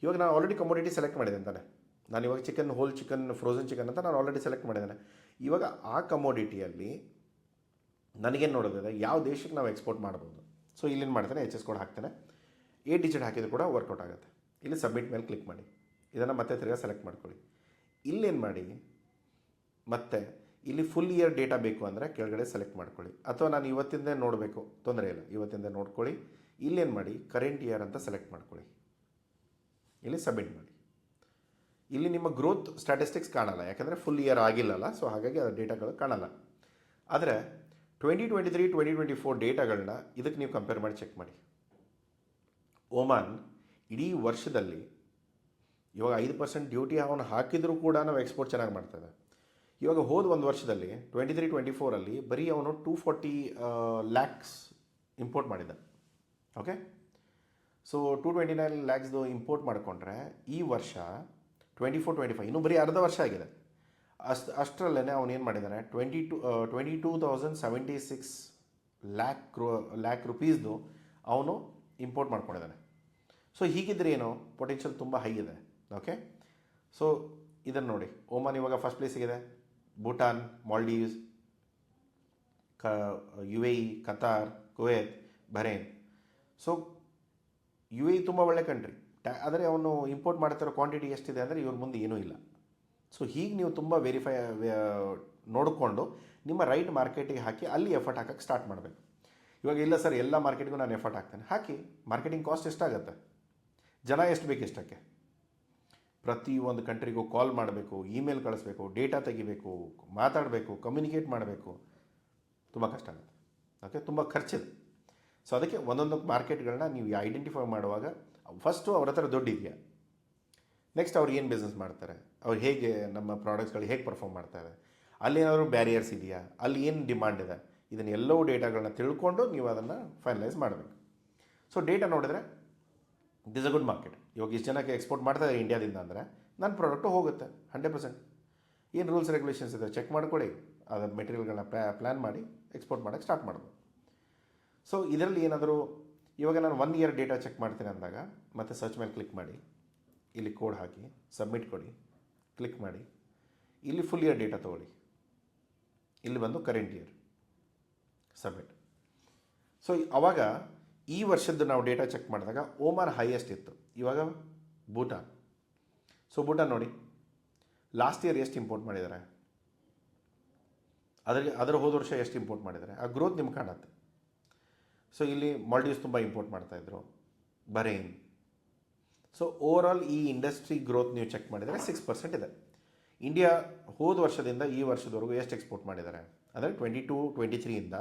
[SPEAKER 1] ಇವಾಗ ನಾನು ಆಲ್ರೆಡಿ ಕಮೋಡಿಟಿ ಸೆಲೆಕ್ಟ್ ಮಾಡಿದೆ ಅಂತಾನೆ. ನಾನು ಇವಾಗ chicken, whole chicken, frozen chicken ಅಂತ ನಾನು ಆಲ್ರೆಡಿ ಸೆಲೆಕ್ಟ್ ಮಾಡಿದ್ದೇನೆ. ಇವಾಗ ಆ ಕಮೋಡಿಟಿಯಲ್ಲಿ ನನಗೇನು ನೋಡೋದಿದೆ, ಯಾವ ದೇಶಕ್ಕೆ ನಾವು ಎಕ್ಸ್ಪೋರ್ಟ್ ಮಾಡ್ಬೋದು. ಸೊ ಇಲ್ಲೇನು ಮಾಡ್ತೇನೆ, HS ಕೋಡ್ ಹಾಕ್ತೇನೆ. 8 ಡಿಜಿಟ್ ಹಾಕಿದ್ರು ಕೂಡ ವರ್ಕೌಟ್ ಆಗುತ್ತೆ. ಇಲ್ಲಿ ಸಬ್ಮಿಟ್ ಮೇಲೆ ಕ್ಲಿಕ್ ಮಾಡಿ. ಇದನ್ನು ಮತ್ತೆ ತಿರ್ಗಾ ಸೆಲೆಕ್ಟ್ ಮಾಡ್ಕೊಳ್ಳಿ. ಇಲ್ಲೇನು ಮಾಡಿ, ಮತ್ತು ಇಲ್ಲಿ ಫುಲ್ ಇಯರ್ ಡೇಟಾ ಬೇಕು ಅಂದರೆ ಕೆಳಗಡೆ ಸೆಲೆಕ್ಟ್ ಮಾಡ್ಕೊಳ್ಳಿ. ಅಥವಾ ನಾನು ಇವತ್ತಿಂದೇ ನೋಡಬೇಕು, ತೊಂದರೆ ಇಲ್ಲ, ಇವತ್ತಿಂದ ನೋಡ್ಕೊಳ್ಳಿ. ಇಲ್ಲೇನು ಮಾಡಿ, ಕರೆಂಟ್ ಇಯರ್ ಅಂತ ಸೆಲೆಕ್ಟ್ ಮಾಡ್ಕೊಳ್ಳಿ. ಇಲ್ಲಿ ಸಬ್ಮಿಟ್ ಮಾಡಿ. ಇಲ್ಲಿ ನಿಮ್ಮ ಗ್ರೋತ್ ಸ್ಟ್ಯಾಟಿಸ್ಟಿಕ್ಸ್ ಕಾಣಲ್ಲ, ಯಾಕಂದರೆ ಫುಲ್ ಇಯರ್ ಆಗಿಲ್ಲಲ್ಲ. ಸೊ ಹಾಗಾಗಿ ಅದು ಡೇಟಾಗಳು ಕಾಣಲ್ಲ. ಆದರೆ 2023, 2024 ಡೇಟಾಗಳನ್ನ ಇದಕ್ಕೆ ನೀವು ಕಂಪೇರ್ ಮಾಡಿ ಚೆಕ್ ಮಾಡಿ. ಒಮಾನ್ ಇಡೀ ವರ್ಷದಲ್ಲಿ ಇವಾಗ 5% ಡ್ಯೂಟಿ ಅವನು ಹಾಕಿದರೂ ಕೂಡ ನಾವು ಎಕ್ಸ್ಪೋರ್ಟ್ ಚೆನ್ನಾಗಿ ಮಾಡ್ತೇವೆ. ಇವಾಗ ಹೋದ ಒಂದು ವರ್ಷದಲ್ಲಿ 23-24 ಬರೀ ಅವನು 240 lakhs ಇಂಪೋರ್ಟ್ ಮಾಡಿದ್ದ. ಓಕೆ, ಸೊ 229 lakhs ಇಂಪೋರ್ಟ್ ಮಾಡಿಕೊಂಡ್ರೆ ಈ ವರ್ಷ 24-25 ಇನ್ನೂ ಬರೀ ಅರ್ಧ ವರ್ಷ ಆಗಿದೆ. ಅಷ್ಟರಲ್ಲೇ ಅವನು ಏನು ಮಾಡಿದ್ದಾನೆ, 22,076 ಲ್ಯಾಕ್ ರುಪೀಸ್ದು ಅವನು ಇಂಪೋರ್ಟ್ ಮಾಡ್ಕೊಂಡಿದ್ದಾನೆ. ಸೊ ಹೀಗಿದ್ರೆ ಏನು, ಪೊಟೆನ್ಷಿಯಲ್ ತುಂಬ ಹೈ ಇದೆ. ಓಕೆ, ಸೊ ಇದನ್ನು ನೋಡಿ, ಒಮಾನ್ ಇವಾಗ ಫಸ್ಟ್ ಪ್ಲೇಸಿಗಿದೆ, Bhutan, Maldives, UAE, Qatar, Kuwait, Bahrain. So UAE ತುಂಬ ಒಳ್ಳೆ ಕಂಟ್ರಿ, ಆದರೆ ಅವನು ಇಂಪೋರ್ಟ್ ಮಾಡ್ತಿರೋ ಕ್ವಾಂಟಿಟಿ ಎಷ್ಟಿದೆ ಅಂದರೆ ಇವ್ರ ಮುಂದೆ ಏನೂ ಇಲ್ಲ. ಸೊ ಹೀಗೆ ನೀವು ತುಂಬ ನೋಡಿಕೊಂಡು ನಿಮ್ಮ ರೈಟ್ ಮಾರ್ಕೆಟಿಗೆ ಹಾಕಿ ಅಲ್ಲಿ ಎಫರ್ಟ್ ಹಾಕೋಕ್ಕೆ ಸ್ಟಾರ್ಟ್ ಮಾಡಬೇಕು. ಇವಾಗ ಇಲ್ಲ ಸರ್ ಎಲ್ಲ ಮಾರ್ಕೆಟ್ಗೂ ನಾನು ಎಫರ್ಟ್ ಹಾಕ್ತೇನೆ, ಹಾಕಿ. ಮಾರ್ಕೆಟಿಂಗ್ ಕಾಸ್ಟ್ ಎಷ್ಟಾಗುತ್ತೆ, ಜನ ಎಷ್ಟು ಬೇಕು ಇಷ್ಟಕ್ಕೆ, ಪ್ರತಿ ಒಂದು ಕಂಟ್ರಿಗೂ ಕಾಲ್ ಮಾಡಬೇಕು, ಇಮೇಲ್ ಕಳಿಸ್ಬೇಕು, ಡೇಟಾ ತೆಗಿಬೇಕು, ಮಾತಾಡಬೇಕು, ಕಮ್ಯುನಿಕೇಟ್ ಮಾಡಬೇಕು, ತುಂಬ ಕಷ್ಟ ಆಗುತ್ತೆ. ಓಕೆ, ತುಂಬ ಖರ್ಚಿದೆ. ಸೊ ಅದಕ್ಕೆ ಒಂದೊಂದು ಮಾರ್ಕೆಟ್ಗಳನ್ನ ನೀವು ಐಡೆಂಟಿಫೈ ಮಾಡುವಾಗ ಫಸ್ಟು ಅವ್ರ ಹತ್ರ ದುಡ್ಡು ಇದೆಯಾ, ನೆಕ್ಸ್ಟ್ ಅವ್ರು ಏನು ಬಿಸ್ನೆಸ್ ಮಾಡ್ತಾರೆ, ಅವ್ರು ಹೇಗೆ ನಮ್ಮ ಪ್ರಾಡಕ್ಟ್ಸ್ಗಳು ಹೇಗೆ ಪರ್ಫಾರ್ಮ್ ಮಾಡ್ತಾರೆ, ಅಲ್ಲಿ ಏನಾದರೂ ಬ್ಯಾರಿಯರ್ಸ್ ಇದೆಯಾ, ಅಲ್ಲಿ ಏನು ಡಿಮಾಂಡ್ ಇದೆ, ಇದನ್ನೆಲ್ಲವೂ ಡೇಟಾಗಳನ್ನ ತಿಳ್ಕೊಂಡು ನೀವು ಅದನ್ನು ಫೈನಲೈಸ್ ಮಾಡಬೇಕು. ಸೊ ಡೇಟಾ ನೋಡಿದ್ರೆ ದಿಸ್ ಅ ಗುಡ್ ಮಾರ್ಕೆಟ್. ಇವಾಗ ಇಷ್ಟು ಜನಕ್ಕೆ ಎಕ್ಸ್ಪೋರ್ಟ್ ಮಾಡ್ತಾರೆ ಇಂಡಿಯಾದಿಂದ ಅಂದರೆ ನನ್ನ ಪ್ರಾಡಕ್ಟು ಹೋಗುತ್ತೆ 100%. ಏನು ರೂಲ್ಸ್ ರೆಗ್ಯುಲೇಷನ್ಸ್ ಇದೆ ಚೆಕ್ ಮಾಡ್ಕೊಳ್ಳಿ, ಅದರ ಮೆಟೀರಿಯಲ್ಗಳನ್ನ ಪ್ಲ್ಯಾನ್ ಮಾಡಿ ಎಕ್ಸ್ಪೋರ್ಟ್ ಮಾಡೋಕ್ಕೆ ಸ್ಟಾರ್ಟ್ ಮಾಡ್ಬೋದು. ಸೊ ಇದರಲ್ಲಿ ಏನಾದರೂ ಇವಾಗ ನಾನು 1 ಇಯರ್ ಡೇಟಾ ಚೆಕ್ ಮಾಡ್ತೀನಿ ಅಂದಾಗ ಮತ್ತೆ ಸರ್ಚ್ ಮೇಲೆ ಕ್ಲಿಕ್ ಮಾಡಿ, ಇಲ್ಲಿ ಕೋಡ್ ಹಾಕಿ ಸಬ್ಮಿಟ್ ಕೊಡಿ, ಕ್ಲಿಕ್ ಮಾಡಿ. ಇಲ್ಲಿ ಫುಲ್ ಇಯರ್ ಡೇಟಾ ತೊಗೊಳ್ಳಿ, ಇಲ್ಲಿ ಬಂದು ಕರೆಂಟ್ ಇಯರ್ ಸಬ್ಮಿಟ್. ಸೊ ಆವಾಗ ಈ ವರ್ಷದ್ದು ನಾವು ಡೇಟಾ ಚೆಕ್ ಮಾಡಿದಾಗ ಒಮಾನ್ ಹೈಯೆಸ್ಟ್ ಇತ್ತು, ಇವಾಗ ಭೂಟಾನ್. ಸೊ ಭೂಟಾನ್ ನೋಡಿ ಲಾಸ್ಟ್ ಇಯರ್ ಎಷ್ಟು ಇಂಪೋರ್ಟ್ ಮಾಡಿದ್ದಾರೆ, ಅದರ ಹೋದ ವರ್ಷ ಎಷ್ಟು ಇಂಪೋರ್ಟ್ ಮಾಡಿದ್ದಾರೆ, ಆ ಗ್ರೋತ್ ನಿಮ್ಗೆ ಕಾಣುತ್ತೆ. ಸೊ ಇಲ್ಲಿ ಮಾಲ್ಡೀವ್ಸ್ ತುಂಬ ಇಂಪೋರ್ಟ್ ಮಾಡ್ತಾಯಿದ್ರು, ಬಹ್ರೇನ್. ಸೊ ಓವರಾಲ್ ಈ ಇಂಡಸ್ಟ್ರಿ ಗ್ರೋತ್ ನೀವು ಚೆಕ್ ಮಾಡಿದರೆ 6% ಇದೆ. ಇಂಡಿಯಾ ಹೋದ ವರ್ಷದಿಂದ ಈ ವರ್ಷದವರೆಗೂ ಎಷ್ಟು ಎಕ್ಸ್ಪೋರ್ಟ್ ಮಾಡಿದ್ದಾರೆ ಅಂದರೆ 22-23 ಇಂದ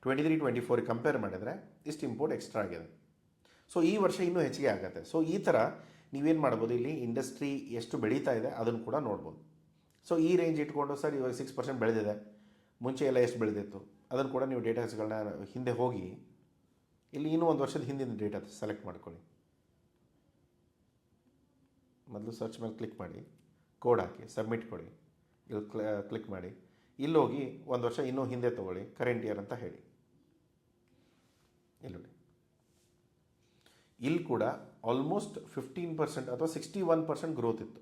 [SPEAKER 1] 23-24 ಕಂಪೇರ್ ಮಾಡಿದರೆ ಇಷ್ಟು ಇಂಪೋರ್ಟ್ ಎಕ್ಸ್ಟ್ರಾ ಆಗಿದೆ. ಸೊ ಈ ವರ್ಷ ಇನ್ನೂ ಹೆಚ್ಚಿಗೆ ಆಗುತ್ತೆ. ಸೊ ಈ ಥರ ನೀವೇನು ಮಾಡ್ಬೋದು, ಇಲ್ಲಿ ಇಂಡಸ್ಟ್ರಿ ಎಷ್ಟು ಬೆಳೀತಾ ಇದೆ ಅದನ್ನು ಕೂಡ ನೋಡ್ಬೋದು. ಸೊ ಈ ರೇಂಜ್ ಇಟ್ಕೊಂಡು ಸರ್ ಇವಾಗ 6% ಬೆಳೆದಿದೆ, ಮುಂಚೆ ಎಲ್ಲ ಎಷ್ಟು ಬೆಳೆದಿತ್ತು ಅದನ್ನು ಕೂಡ ನೀವು ಡೇಟಾಸ್ಗಳನ್ನ ಹಿಂದೆ ಹೋಗಿ ಇಲ್ಲಿ ಇನ್ನೂ ಒಂದು ವರ್ಷದ ಹಿಂದಿನ ಡೇಟಾ ಸೆಲೆಕ್ಟ್ ಮಾಡ್ಕೊಳ್ಳಿ. ಮೊದಲು ಸರ್ಚ್ ಮೇಲೆ ಕ್ಲಿಕ್ ಮಾಡಿ, ಕೋಡ್ ಹಾಕಿ, ಸಬ್ಮಿಟ್ ಕೊಡಿ, ಇಲ್ಲಿ ಕ್ಲಿಕ್ ಮಾಡಿ, ಇಲ್ಲಿ ಹೋಗಿ ಒಂದು ವರ್ಷ ಇನ್ನೂ ಹಿಂದೆ ತೊಗೊಳ್ಳಿ, ಕರೆಂಟ್ ಇಯರ್ ಅಂತ ಹೇಳಿ. ಇಲ್ಲಿ ನೋಡಿ, ಇಲ್ಲಿ ಕೂಡ ಆಲ್ಮೋಸ್ಟ್ 15% ಅಥವಾ 61% ಗ್ರೋತ್ ಇತ್ತು.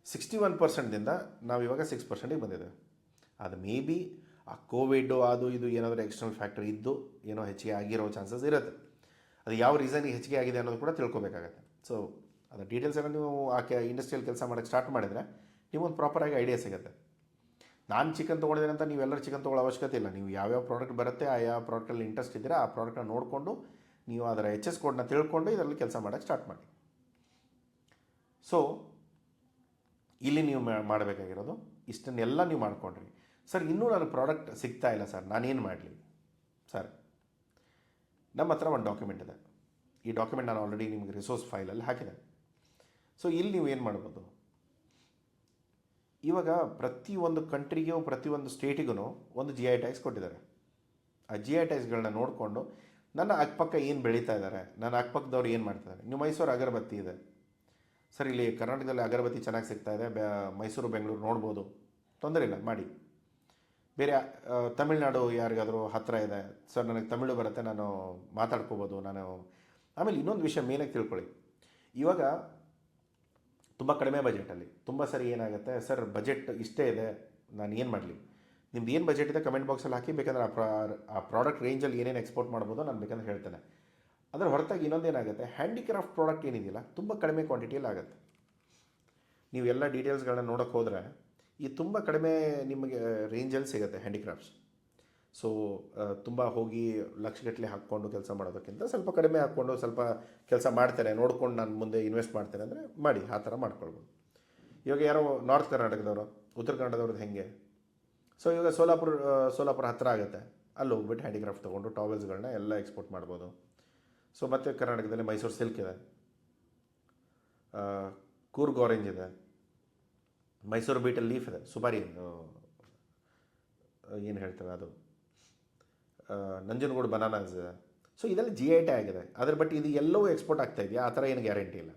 [SPEAKER 1] 61%ದಿಂದ ನಾವಿವಾಗ 6%ಗೆ ಬಂದಿದೆ. ಅದು ಮೇ ಬಿ ಆ ಕೋವಿಡ್ ಅದು ಇದು ಏನಾದರೂ ಎಕ್ಸ್ಟರ್ನಲ್ ಫ್ಯಾಕ್ಟರ್ ಇದ್ದು ಏನೋ ಹೆಚ್ಚಿಗೆ ಆಗಿರೋ ಚಾನ್ಸಸ್ ಇರುತ್ತೆ. ಅದು ಯಾವ ರೀಸನ್ಗೆ ಹೆಚ್ಚಿಗೆ ಆಗಿದೆ ಅನ್ನೋದು ಕೂಡ ತಿಳ್ಕೊಬೇಕಾಗತ್ತೆ. ಸೊ ಅದರ ಡೀಟೇಲ್ಸ್ ಎಲ್ಲ ನೀವು ಆ ಇಂಡಸ್ಟ್ರಿಯಲ್ಲಿ ಕೆಲಸ ಮಾಡೋಕ್ಕೆ ಸ್ಟಾರ್ಟ್ ಮಾಡಿದರೆ ನಿಮಗೊಂದು ಪ್ರಾಪರಾಗಿ ಐಡಿಯಾ ಸಿಗುತ್ತೆ. ನಾನು ಚಿಕನ್ ತೊಗೊಂಡಿದ್ದೀನಿ ಅಂತ ನೀವೆಲ್ಲರೂ ಚಿಕನ್ ತೊಗೊಳ್ಳೋ ಅವಶ್ಯಕತೆ ಇಲ್ಲ. ನೀವು ಯಾವ್ಯಾವ ಪ್ರಾಡಕ್ಟ್ ಬರುತ್ತೆ, ಆ ಯಾವ ಪ್ರಾಡಕ್ಟಲ್ಲಿ ಇಂಟ್ರೆಸ್ಟ್ ಇದ್ದರೆ ಆ ಪ್ರಾಡಕ್ಟನ್ನ ನೋಡಿಕೊಂಡು ನೀವು ಅದರ HS ಕೋಡ್ನ ತಿಳ್ಕೊಂಡು ಇದರಲ್ಲಿ ಕೆಲಸ ಮಾಡೋಕ್ಕೆ ಸ್ಟಾರ್ಟ್ ಮಾಡಿ. ಸೊ ಇಲ್ಲಿ ನೀವು ಮಾಡಬೇಕಾಗಿರೋದು ಇಷ್ಟನ್ನೆಲ್ಲ ನೀವು ಮಾಡ್ಕೊಂಡ್ರಿ. ಸರ್ ಇನ್ನೂ ನನಗೆ ಪ್ರಾಡಕ್ಟ್ ಸಿಗ್ತಾ ಇಲ್ಲ ಸರ್, ನಾನೇನು ಮಾಡಲಿ? ಸರ್ ನಮ್ಮ ಹತ್ರ ಒಂದು ಡಾಕ್ಯುಮೆಂಟ್ ಇದೆ. ಈ ಡಾಕ್ಯುಮೆಂಟ್ ನಾನು ಆಲ್ರೆಡಿ ನಿಮಗೆ ರಿಸೋರ್ಸ್ ಫೈಲಲ್ಲಿ ಹಾಕಿದೆ. ಸೊ ಇಲ್ಲಿ ನೀವು ಏನು ಮಾಡ್ಬೋದು, ಇವಾಗ ಪ್ರತಿಯೊಂದು ಕಂಟ್ರಿಗೂ ಪ್ರತಿಯೊಂದು ಸ್ಟೇಟಿಗೂ ಒಂದು GI ಟ್ಯಾಕ್ಸ್ ಕೊಟ್ಟಿದ್ದಾರೆ. ಆ GI ಟ್ಯಾಕ್ಸ್ಗಳನ್ನ ನೋಡಿಕೊಂಡು ನನ್ನ ಅಕ್ಕಪಕ್ಕ ಏನು ಬೆಳೀತಾ ಇದ್ದಾರೆ, ನನ್ನ ಅಕ್ಕಪಕ್ಕದವ್ರು ಏನು ಮಾಡ್ತಿದ್ದಾರೆ. ನೀವು ಮೈಸೂರು ಅಗರಬತ್ತಿ ಇದೆ ಸರ್, ಇಲ್ಲಿ ಕರ್ನಾಟಕದಲ್ಲಿ ಅಗರಬತ್ತಿ ಚೆನ್ನಾಗಿ ಸಿಗ್ತಾ ಇದೆ, ಮೈಸೂರು ಬೆಂಗಳೂರು ನೋಡ್ಬೋದು, ತೊಂದರೆ ಇಲ್ಲ ಮಾಡಿ. ಬೇರೆ ತಮಿಳ್ನಾಡು ಯಾರಿಗಾದರೂ ಹತ್ತಿರ ಇದೆ ಸರ್, ನನಗೆ ತಮಿಳು ಬರುತ್ತೆ, ನಾನು ಮಾತಾಡ್ಕೋಬೋದು ನಾನು. ಆಮೇಲೆ ಇನ್ನೊಂದು ವಿಷಯ ಮೇನಾಗಿ ತಿಳ್ಕೊಳ್ಳಿ, ಇವಾಗ ತುಂಬ ಕಡಿಮೆ ಬಜೆಟಲ್ಲಿ ತುಂಬ ಸರಿ ಏನಾಗುತ್ತೆ, ಸರ್ ಬಜೆಟ್ ಇಷ್ಟೇ ಇದೆ, ನಾನು ಏನು ಮಾಡಲಿ? ನಿಮ್ದು ಏನು ಬಜೆಟ್ ಇದೆ ಕಮೆಂಟ್ ಬಾಕ್ಸಲ್ಲಿ ಹಾಕಿ, ಬೇಕಂದ್ರೆ ಆ ಪ್ರಾಡಕ್ಟ್ ರೇಂಜಲ್ಲಿ ಏನೇನು ಎಕ್ಸ್ಪೋರ್ಟ್ ಮಾಡ್ಬೋದು ನಾನು ಬೇಕಂದ್ರೆ ಹೇಳ್ತೇನೆ. ಅದರ ಹೊರತಾಗಿ ಇನ್ನೊಂದೇನಾಗುತ್ತೆ, ಹ್ಯಾಂಡಿಕ್ರಾಫ್ಟ್ ಪ್ರಾಡಕ್ಟ್ ಏನಿದೆಯಲ್ಲ ತುಂಬ ಕಡಿಮೆ ಕ್ವಾಂಟಿಟಿಯಲ್ಲಿ ಆಗುತ್ತೆ. ನೀವು ಎಲ್ಲ ಡೀಟೇಲ್ಸ್ಗಳನ್ನ ನೋಡೋಕ್ಕೆ ಹೋದರೆ ಈ ತುಂಬ ಕಡಿಮೆ ನಿಮಗೆ ರೇಂಜಲ್ಲಿ ಸಿಗುತ್ತೆ ಹ್ಯಾಂಡಿಕ್ರಾಫ್ಟ್ಸ್. ಸೊ ತುಂಬ ಹೋಗಿ ಲಕ್ಷಗಟ್ಟಲೆ ಹಾಕ್ಕೊಂಡು ಕೆಲಸ ಮಾಡೋದಕ್ಕಿಂತ ಸ್ವಲ್ಪ ಕಡಿಮೆ ಹಾಕ್ಕೊಂಡು ಸ್ವಲ್ಪ ಕೆಲಸ ಮಾಡ್ತೇನೆ ನೋಡ್ಕೊಂಡು ನಾನು ಮುಂದೆ ಇನ್ವೆಸ್ಟ್ ಮಾಡ್ತೇನೆ ಅಂದರೆ ಮಾಡಿ, ಆ ಥರ ಮಾಡ್ಕೊಳ್ಬೋದು. ಇವಾಗ ಯಾರೋ ನಾರ್ತ್ ಕರ್ನಾಟಕದವರು, ಉತ್ತರ ಕನ್ನಡದವ್ರದ್ದು ಹೆಂಗೆ, ಸೊ ಇವಾಗ ಸೋಲಾಪುರ ಹತ್ತಿರ ಆಗುತ್ತೆ, ಅಲ್ಲಿ ಹೋಗ್ಬಿಟ್ಟು ಹ್ಯಾಂಡಿಕ್ರಾಫ್ಟ್ ತೊಗೊಂಡು ಟಾವೆಲ್ಸ್ಗಳನ್ನ ಎಲ್ಲ ಎಕ್ಸ್ಪೋರ್ಟ್ ಮಾಡ್ಬೋದು. ಸೊ ಮತ್ತು ಕರ್ನಾಟಕದಲ್ಲಿ ಮೈಸೂರು ಸಿಲ್ಕ್ ಇದೆ, ಕೂರ್ಗ್ ಆರೆಂಜ್ ಇದೆ, ಮೈಸೂರು ಬೀಟಲ್ ಲೀಫ್ ಇದೆ, ಸುಪಾರಿ ಏನು ಹೇಳ್ತೇವೆ ಅದು, ನಂಜನಗೂಡು ಬನಾನಾಸ್ ಇದೆ. ಸೊ ಇದೆಲ್ಲ GI ಟ್ಯಾಗ್ ಆಗಿದೆ. ಅದ್ರ ಬಟ್ ಇದು ಎಲ್ಲವೂ ಎಕ್ಸ್ಪೋರ್ಟ್ ಆಗ್ತಾ ಇದೆಯಾ ಆ ಥರ ಏನು ಗ್ಯಾರಂಟಿ ಇಲ್ಲ.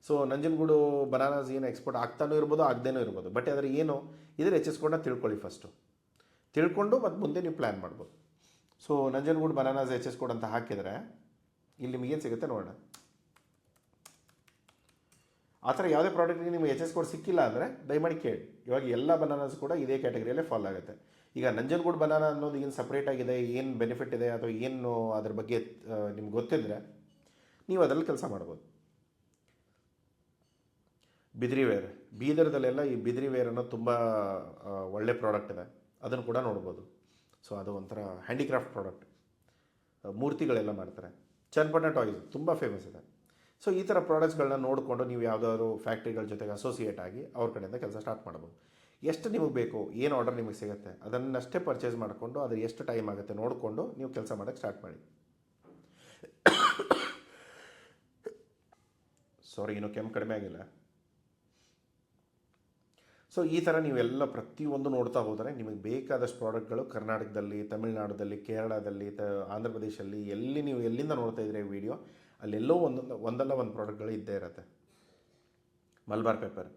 [SPEAKER 1] ಸೊ ನಂಜನಗೂಡು ಬನಾನಾಸ್ ಏನು ಎಕ್ಸ್ಪೋರ್ಟ್ ಆಗ್ತಾನೂ ಇರ್ಬೋದು, ಆಗದೇನೂ ಇರ್ಬೋದು. ಬಟ್ ಅದರ ಏನು ಇದರ HS ಕೋಡ್ನ ತಿಳ್ಕೊಳ್ಳಿ ಫಸ್ಟು, ತಿಳ್ಕೊಂಡು ಮತ್ತು ಮುಂದೆ ನೀವು ಪ್ಲ್ಯಾನ್ ಮಾಡ್ಬೋದು. So Nanjangud bananas HS code ಅಂತ ಹಾಕಿದರೆ ಇಲ್ಲಿ ನಿಮಗೇನು ಸಿಗುತ್ತೆ ನೋಡೋಣ. ಆ ಥರ ಯಾವುದೇ ಪ್ರಾಡಕ್ಟ್ಗೆ ನಿಮಗೆ HS ಕೋಡ್ ಸಿಕ್ಕಿಲ್ಲ ಅಂದರೆ ದಯಮಾಡಿ ಕೇಳಿ. ಇವಾಗ ಎಲ್ಲ ಬನಾನಾಸ್ ಕೂಡ ಇದೇ ಕ್ಯಾಟಗರಿಯಲ್ಲೇ ಫಾಲೋ ಆಗುತ್ತೆ. ಈಗ ನಂಜನಗೂಡು ಬನಾನಾ ಅನ್ನೋದು ಏನು ಸಪ್ರೇಟ್ ಆಗಿದೆ, ಏನು ಬೆನಿಫಿಟ್ ಇದೆ ಅಥವಾ ಏನು ಅದ್ರ ಬಗ್ಗೆ ನಿಮ್ಗೆ ಗೊತ್ತಿದ್ದರೆ ನೀವು ಅದರಲ್ಲಿ ಕೆಲಸ ಮಾಡ್ಬೋದು. ಬಿದ್ರಿ ವೇರ್, ಬೀದರ್ದಲ್ಲೆಲ್ಲ ಈ ಬಿದ್ರಿ ವೇರ್ ಅನ್ನೋದು ತುಂಬ ಒಳ್ಳೆ ಪ್ರಾಡಕ್ಟ್ ಇದೆ, ಅದನ್ನು ಕೂಡ ನೋಡ್ಬೋದು. ಸೊ ಅದು ಒಂಥರ ಹ್ಯಾಂಡಿಕ್ರಾಫ್ಟ್ ಪ್ರಾಡಕ್ಟ್, ಮೂರ್ತಿಗಳೆಲ್ಲ ಮಾಡ್ತಾರೆ. ಚನ್ನಪಟ್ಟಣ ಟಾಯ್ಸ್ ತುಂಬ ಫೇಮಸ್ ಇದೆ. ಸೊ ಈ ಥರ ಪ್ರಾಡಕ್ಟ್ಸ್ಗಳನ್ನ ನೋಡಿಕೊಂಡು ನೀವು ಯಾವುದಾದ್ರು ಫ್ಯಾಕ್ಟ್ರಿಗಳ ಜೊತೆಗೆ ಅಸೋಸಿಯೇಟ್ ಆಗಿ ಅವ್ರ ಕಡೆಯಿಂದ ಕೆಲಸ ಸ್ಟಾರ್ಟ್ ಮಾಡ್ಬೋದು. ಎಷ್ಟು ನಿಮಗೆ ಬೇಕು, ಏನು ಆರ್ಡರ್ ನಿಮಗೆ ಸಿಗುತ್ತೆ ಅದನ್ನಷ್ಟೇ ಪರ್ಚೇಸ್ ಮಾಡಿಕೊಂಡು ಅದು ಎಷ್ಟು ಟೈಮ್ ಆಗುತ್ತೆ ನೋಡಿಕೊಂಡು ನೀವು ಕೆಲಸ ಮಾಡೋಕ್ಕೆ ಸ್ಟಾರ್ಟ್ ಮಾಡಿ. ಸಾರಿ, ಇನ್ನೂ ಕೆಮ್ಮು ಕಡಿಮೆ ಆಗಿಲ್ಲ. ಸೊ ಈ ಥರ ನೀವೆಲ್ಲ ಪ್ರತಿಯೊಂದು ನೋಡ್ತಾ ಹೋದರೆ ನಿಮಗೆ ಬೇಕಾದಷ್ಟು ಪ್ರಾಡಕ್ಟ್ಗಳು ಕರ್ನಾಟಕದಲ್ಲಿ, ತಮಿಳುನಾಡಲ್ಲಿ, ಕೇರಳದಲ್ಲಿ, ಆಂಧ್ರ ಪ್ರದೇಶಲ್ಲಿ ಎಲ್ಲಿ ನೀವು ಎಲ್ಲಿಂದ ನೋಡ್ತಾ ಇದ್ದೀರಿ ವಿಡಿಯೋ ಅಲ್ಲೆಲ್ಲೋ ಒಂದಲ್ಲ ಒಂದು ಪ್ರಾಡಕ್ಟ್ಗಳು ಇದ್ದೇ ಇರುತ್ತೆ. ಮಲ್ಬಾರ್ ಪೆಪ್ಪರ್,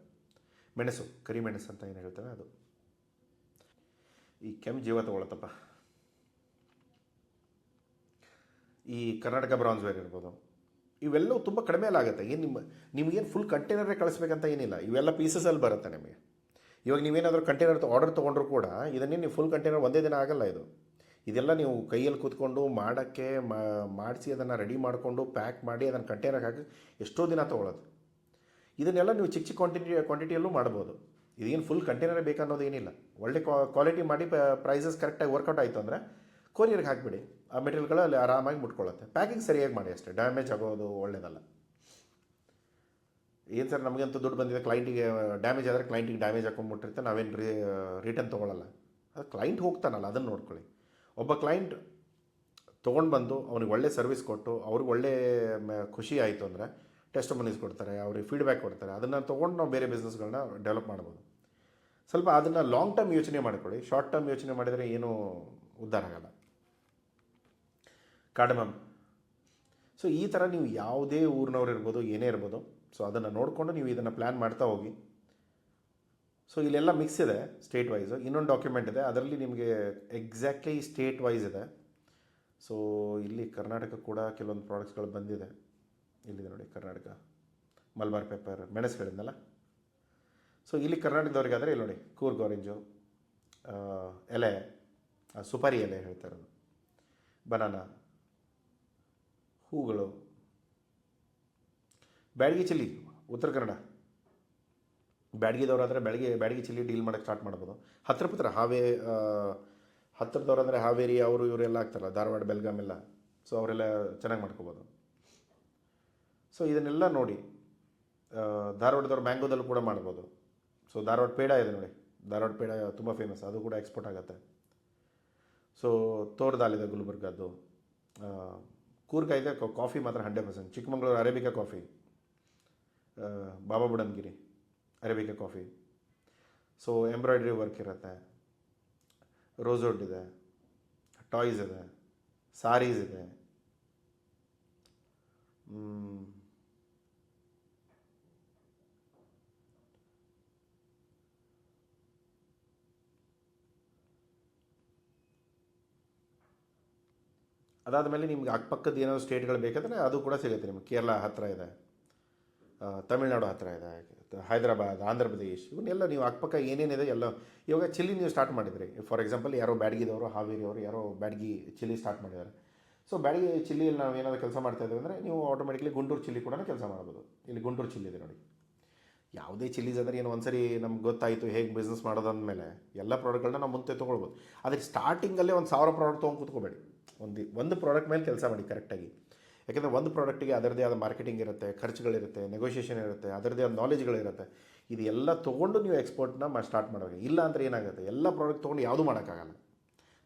[SPEAKER 1] ಮೆಣಸು, ಕರಿಮೆಣಸು ಅಂತ ಏನು ಹೇಳ್ತೇವೆ ಅದು. ಈ ಕೆಮ್ಮು ಜೀವ ತಗೊಳತ್ತಪ್ಪ. ಈ ಕರ್ನಾಟಕ ಬ್ರಾನ್ಸ್ ವೇರ್ ಇರ್ಬೋದು, ಇವೆಲ್ಲವೂ ತುಂಬ ಕಡಿಮೆಯಲ್ಲಾಗುತ್ತೆ. ಏನು ನಿಮಗೇನು ಫುಲ್ ಕಂಟೈನರೇ ಕಳಿಸ್ಬೇಕಂತ ಏನಿಲ್ಲ, ಇವೆಲ್ಲ ಪೀಸಸಲ್ಲಿ ಬರುತ್ತೆ ನಿಮಗೆ. ಇವಾಗ ನೀವೇನಾದರೂ ಕಂಟೈನರ್ ಆರ್ಡರ್ ತೊಗೊಂಡ್ರು ಕೂಡ ಇದನ್ನೇ ನೀವು ಫುಲ್ ಕಂಟೈನರ್ ಒಂದೇ ದಿನ ಆಗಲ್ಲ. ಇದೆಲ್ಲ ನೀವು ಕೈಯಲ್ಲಿ ಕೂತ್ಕೊಂಡು ಮಾಡೋಕ್ಕೆ ಮಾಡಿಸಿ ಅದನ್ನು ರೆಡಿ ಮಾಡಿಕೊಂಡು ಪ್ಯಾಕ್ ಮಾಡಿ ಅದನ್ನು ಕಂಟೈನರ್ಗೆ ಹಾಕಿ ಎಷ್ಟೋ ದಿನ ತೊಗೊಳೋದು. ಇದನ್ನೆಲ್ಲ ನೀವು ಚಿಕ್ಕ ಚಿಕ್ಕ ಕ್ವಾಂಟಿಟಿಯಲ್ಲೂ ಮಾಡ್ಬೋದು. ಇದೇನು ಫುಲ್ ಕಂಟೈನರೇ ಬೇಕನ್ನೋದು ಏನಿಲ್ಲ. ಒಳ್ಳೆ ಕ್ವಾಲಿಟಿ ಮಾಡಿ ಪ್ರೈಸಸ್ ಕರೆಕ್ಟಾಗಿ ವರ್ಕೌಟ್ ಆಯಿತು ಅಂದರೆ ಕೊರಿಯರ್ಗೆ ಹಾಕಿಬಿಡಿ, ಆ ಮೆಟೀರಿಯಲ್ಗಳು ಅಲ್ಲಿ ಆರಾಮಾಗಿ ಮುಟ್ಕೊಳ್ಳುತ್ತೆ. ಪ್ಯಾಕಿಂಗ್ ಸರಿಯಾಗಿ ಮಾಡಿ ಅಷ್ಟೇ, ಡ್ಯಾಮೇಜ್ ಆಗೋದು ಒಳ್ಳೆಯದಲ್ಲ. ಏನು ಸರ್ ನಮಗಂತೂ ದುಡ್ಡು ಬಂದಿದೆ, ಕ್ಲೈಂಟಿಗೆ ಡ್ಯಾಮೇಜ್ ಆದರೆ ಕ್ಲೈಂಟಿಗೆ ಡ್ಯಾಮೇಜ್ ಹಾಕೊಂಡ್ಬಿಟ್ಟಿರುತ್ತೆ, ನಾವೇನು ರಿಟರ್ನ್ ತೊಗೊಳ್ಳಲ್ಲ. ಅದು ಕ್ಲೈಂಟ್ ಹೋಗ್ತಾನಲ್ಲ ಅದನ್ನು ನೋಡ್ಕೊಳ್ಳಿ. ಒಬ್ಬ ಕ್ಲೈಂಟ್ ತೊಗೊಂಡು ಬಂದು ಅವ್ನಿಗೆ ಒಳ್ಳೆ ಸರ್ವಿಸ್ ಕೊಟ್ಟು ಅವ್ರಿಗೆ ಒಳ್ಳೆ ಖುಷಿ ಆಯಿತು ಅಂದರೆ ಟೆಸ್ಟಿಮನೀಸ್ ಕೊಡ್ತಾರೆ, ಅವ್ರಿಗೆ ಫೀಡ್ಬ್ಯಾಕ್ ಕೊಡ್ತಾರೆ. ಅದನ್ನು ತೊಗೊಂಡು ನಾವು ಬೇರೆ ಬಿಸ್ನೆಸ್ಗಳನ್ನ ಡೆವಲಪ್ ಮಾಡ್ಬೋದು. ಸ್ವಲ್ಪ ಅದನ್ನು ಲಾಂಗ್ ಟರ್ಮ್ ಯೋಚನೆ ಮಾಡ್ಕೊಳ್ಳಿ. ಶಾರ್ಟ್ ಟರ್ಮ್ ಯೋಚನೆ ಮಾಡಿದರೆ ಏನೂ ಉದ್ಧಾರ ಆಗಲ್ಲ. ಕಾರ್ಡಮಮ್. ಸೊ ಈ ಥರ ನೀವು ಯಾವುದೇ ಊರಿನವ್ರು ಇರ್ಬೋದು, ಏನೇ ಇರ್ಬೋದು, ಸೊ ಅದನ್ನು ನೋಡಿಕೊಂಡು ನೀವು ಇದನ್ನು ಪ್ಲ್ಯಾನ್ ಮಾಡ್ತಾ ಹೋಗಿ. ಸೊ ಇಲ್ಲೆಲ್ಲ ಮಿಕ್ಸ್ ಇದೆ ಸ್ಟೇಟ್ ವೈಸು. ಇನ್ನೊಂದು ಡಾಕ್ಯುಮೆಂಟ್ ಇದೆ, ಅದರಲ್ಲಿ ನಿಮಗೆ ಎಕ್ಸಾಕ್ಟ್ಲಿ ಸ್ಟೇಟ್ ವೈಸ್ ಇದೆ. ಸೊ ಇಲ್ಲಿ ಕರ್ನಾಟಕ ಕೂಡ ಕೆಲವೊಂದು ಪ್ರಾಡಕ್ಟ್ಸ್ಗಳು ಬಂದಿದೆ. ಇಲ್ಲಿದೆ ನೋಡಿ, ಕರ್ನಾಟಕ ಮಲ್ಬಾರ್ ಪೆಪ್ಪರ್, ಮೆಣಸುಗಳಿಂದಲ್ಲ. ಸೊ ಇಲ್ಲಿ ಕರ್ನಾಟಕದವ್ರಿಗಾದರೆ ಇಲ್ಲಿ ನೋಡಿ, ಕೂರ್ಗ್ ಆರೆಂಜು, ಎಲೆ, ಸುಪಾರಿ ಎಲೆ ಹೇಳ್ತಾ ಇರೋದು, ಬನಾನಾ, ಹೂಗಳು, Byadgi chilli, Uttara Kannada. ಬ್ಯಾಡಗಿದವ್ರಾದರೆ Byadgi chilli deal ಮಾಡೋಕ್ಕೆ ಸ್ಟಾರ್ಟ್ ಮಾಡ್ಬೋದು. ಹತ್ತಿರ ಹತ್ತಿರದವ್ರು ಅಂದರೆ ಹಾವೇರಿ ಅವರು ಇವರೆಲ್ಲ ಆಗ್ತಾರಲ್ಲ, ಧಾರವಾಡ, ಬೆಲ್ಗಾಮ್ ಎಲ್ಲ. ಸೊ ಅವರೆಲ್ಲ ಚೆನ್ನಾಗಿ ಮಾಡ್ಕೋಬೋದು. ಸೊ ಇದನ್ನೆಲ್ಲ ನೋಡಿ. ಧಾರವಾಡದವ್ರು ಮ್ಯಾಂಗೋದಲ್ಲೂ ಕೂಡ ಮಾಡ್ಬೋದು. ಸೊ ಧಾರವಾಡ ಪೇಡ ಇದೆ ನೋಡಿ, ಧಾರವಾಡ ಪೇಡ ತುಂಬ ಫೇಮಸ್, ಅದು ಕೂಡ ಎಕ್ಸ್ಪೋರ್ಟ್ ಆಗುತ್ತೆ. ಸೊ ತೋರ್ದಾಲಿದೆ ಗುಲ್ಬರ್ಗದ್ದು. ಕೂರ್ಗ ಇದೆ, ಕಾಫಿ ಮಾತ್ರ 100%. Chikkamagaluru Arabica coffee, Baba Budangiri Arabica coffee. So embroidery work ಇರುತ್ತೆ, ರೋಸ್ವುಡ್ ಇದೆ, ಟಾಯ್ಸ್ ಇದೆ, ಸಾರೀಸ್ ಇದೆ. ಅದಾದಮೇಲೆ ನಿಮ್ಗೆ ಅಕ್ಕಪಕ್ಕದ ಏನಾದರೂ ಸ್ಟೇಟ್ಗಳು ಬೇಕಾದರೆ ಅದು ಕೂಡ ಸಿಗುತ್ತೆ ನಿಮಗೆ. ಕೇರಳ ಹತ್ತಿರ ಇದೆ, ತಮಿಳ್ನಾಡು ಹತ್ತಿರ ಇದೆ, ಹೈದರಾಬಾದ್, ಆಂಧ್ರ ಪ್ರದೇಶ್, ಇವನ್ನೆಲ್ಲ ನೀವು ಅಕ್ಕಪಕ್ಕ ಏನೇನಿದೆ ಎಲ್ಲ. ಇವಾಗ ಚಿಲ್ಲಿ ನೀವು ಸ್ಟಾರ್ಟ್ ಮಾಡಿದ್ರಿ, ಫಾರ್ ಎಕ್ಸಾಂಪಲ್ ಯಾರೋ ಬ್ಯಾಡಗಿದವರು, ಹಾವೇರಿಯವರು ಯಾರೋ ಬ್ಯಾಡಗಿ ಚಿಲ್ಲಿ ಸ್ಟಾರ್ಟ್ ಮಾಡಿದ್ದಾರೆ. ಸೊ ಬ್ಯಾಡಗಿ ಚಿಲ್ಲಿಯಲ್ಲಿ ನಾವು ಏನಾದರೂ ಕೆಲಸ ಮಾಡ್ತಾಯಿದ್ದೀವಿ ಅಂದರೆ ನೀವು ಆಟೋಮೆಟಿಕ್ಲಿ ಗುಂಟೂರು ಚಿಲ್ಲಿ ಕೂಡ ಕೆಲಸ ಮಾಡ್ಬೋದು. ಇಲ್ಲಿ ಗುಂಟೂರು ಚಿಲ್ಲಿ ಇದೆ ನೋಡಿ. ಯಾವುದೇ ಚಿಲ್ಲೀಸ್ ಅಂದರೆ ಏನು, ಒಂದ್ಸರಿ ನಮ್ಗೆ ಗೊತ್ತಾಯಿತು ಹೇಗೆ ಬಿಸ್ನೆಸ್ ಮಾಡೋದಂದಮೇಲೆ ಎಲ್ಲ ಪ್ರಾಡಕ್ಟ್ಗಳನ್ನ ನಾವು ಮುಂದೆ ತೊಗೊಳ್ಬೋದು. ಆದರೆ ಸ್ಟಾರ್ಟಿಂಗಲ್ಲೇ 1000 ಪ್ರಾಡಕ್ಟ್ ತೊಗೊಂಡು ಕೂತ್ಕೋಬೇಡಿ. ಒಂದು ಪ್ರಾಡಕ್ಟ್ ಮೇಲೆ ಕೆಲಸ ಮಾಡಿ ಕರೆಕ್ಟಾಗಿ. ಯಾಕೆಂದರೆ ಒಂದು ಪ್ರಾಡಕ್ಟಿಗೆ ಅದರದೇ ಆದ ಮಾರ್ಕೆಟಿಂಗ್ ಇರುತ್ತೆ, ಖರ್ಚುಗಳಿರುತ್ತೆ, ನೆಗೋಷಿಯೇಷನ್ ಇರುತ್ತೆ, ಅದರದೇ ಆದ ನಾಲೆಜ್ಗಳಿರುತ್ತೆ. ಇದು ಎಲ್ಲ ತೊಗೊಂಡು ನೀವು ಎಕ್ಸ್ಪೋರ್ಟ್ನ ಸ್ಟಾರ್ಟ್ ಮಾಡಬೇಕು. ಇಲ್ಲ ಅಂದರೆ ಏನಾಗುತ್ತೆ, ಎಲ್ಲ ಪ್ರಾಡಕ್ಟ್ ತೊಗೊಂಡು ಯಾವುದೂ ಮಾಡೋಕ್ಕಾಗಲ್ಲ.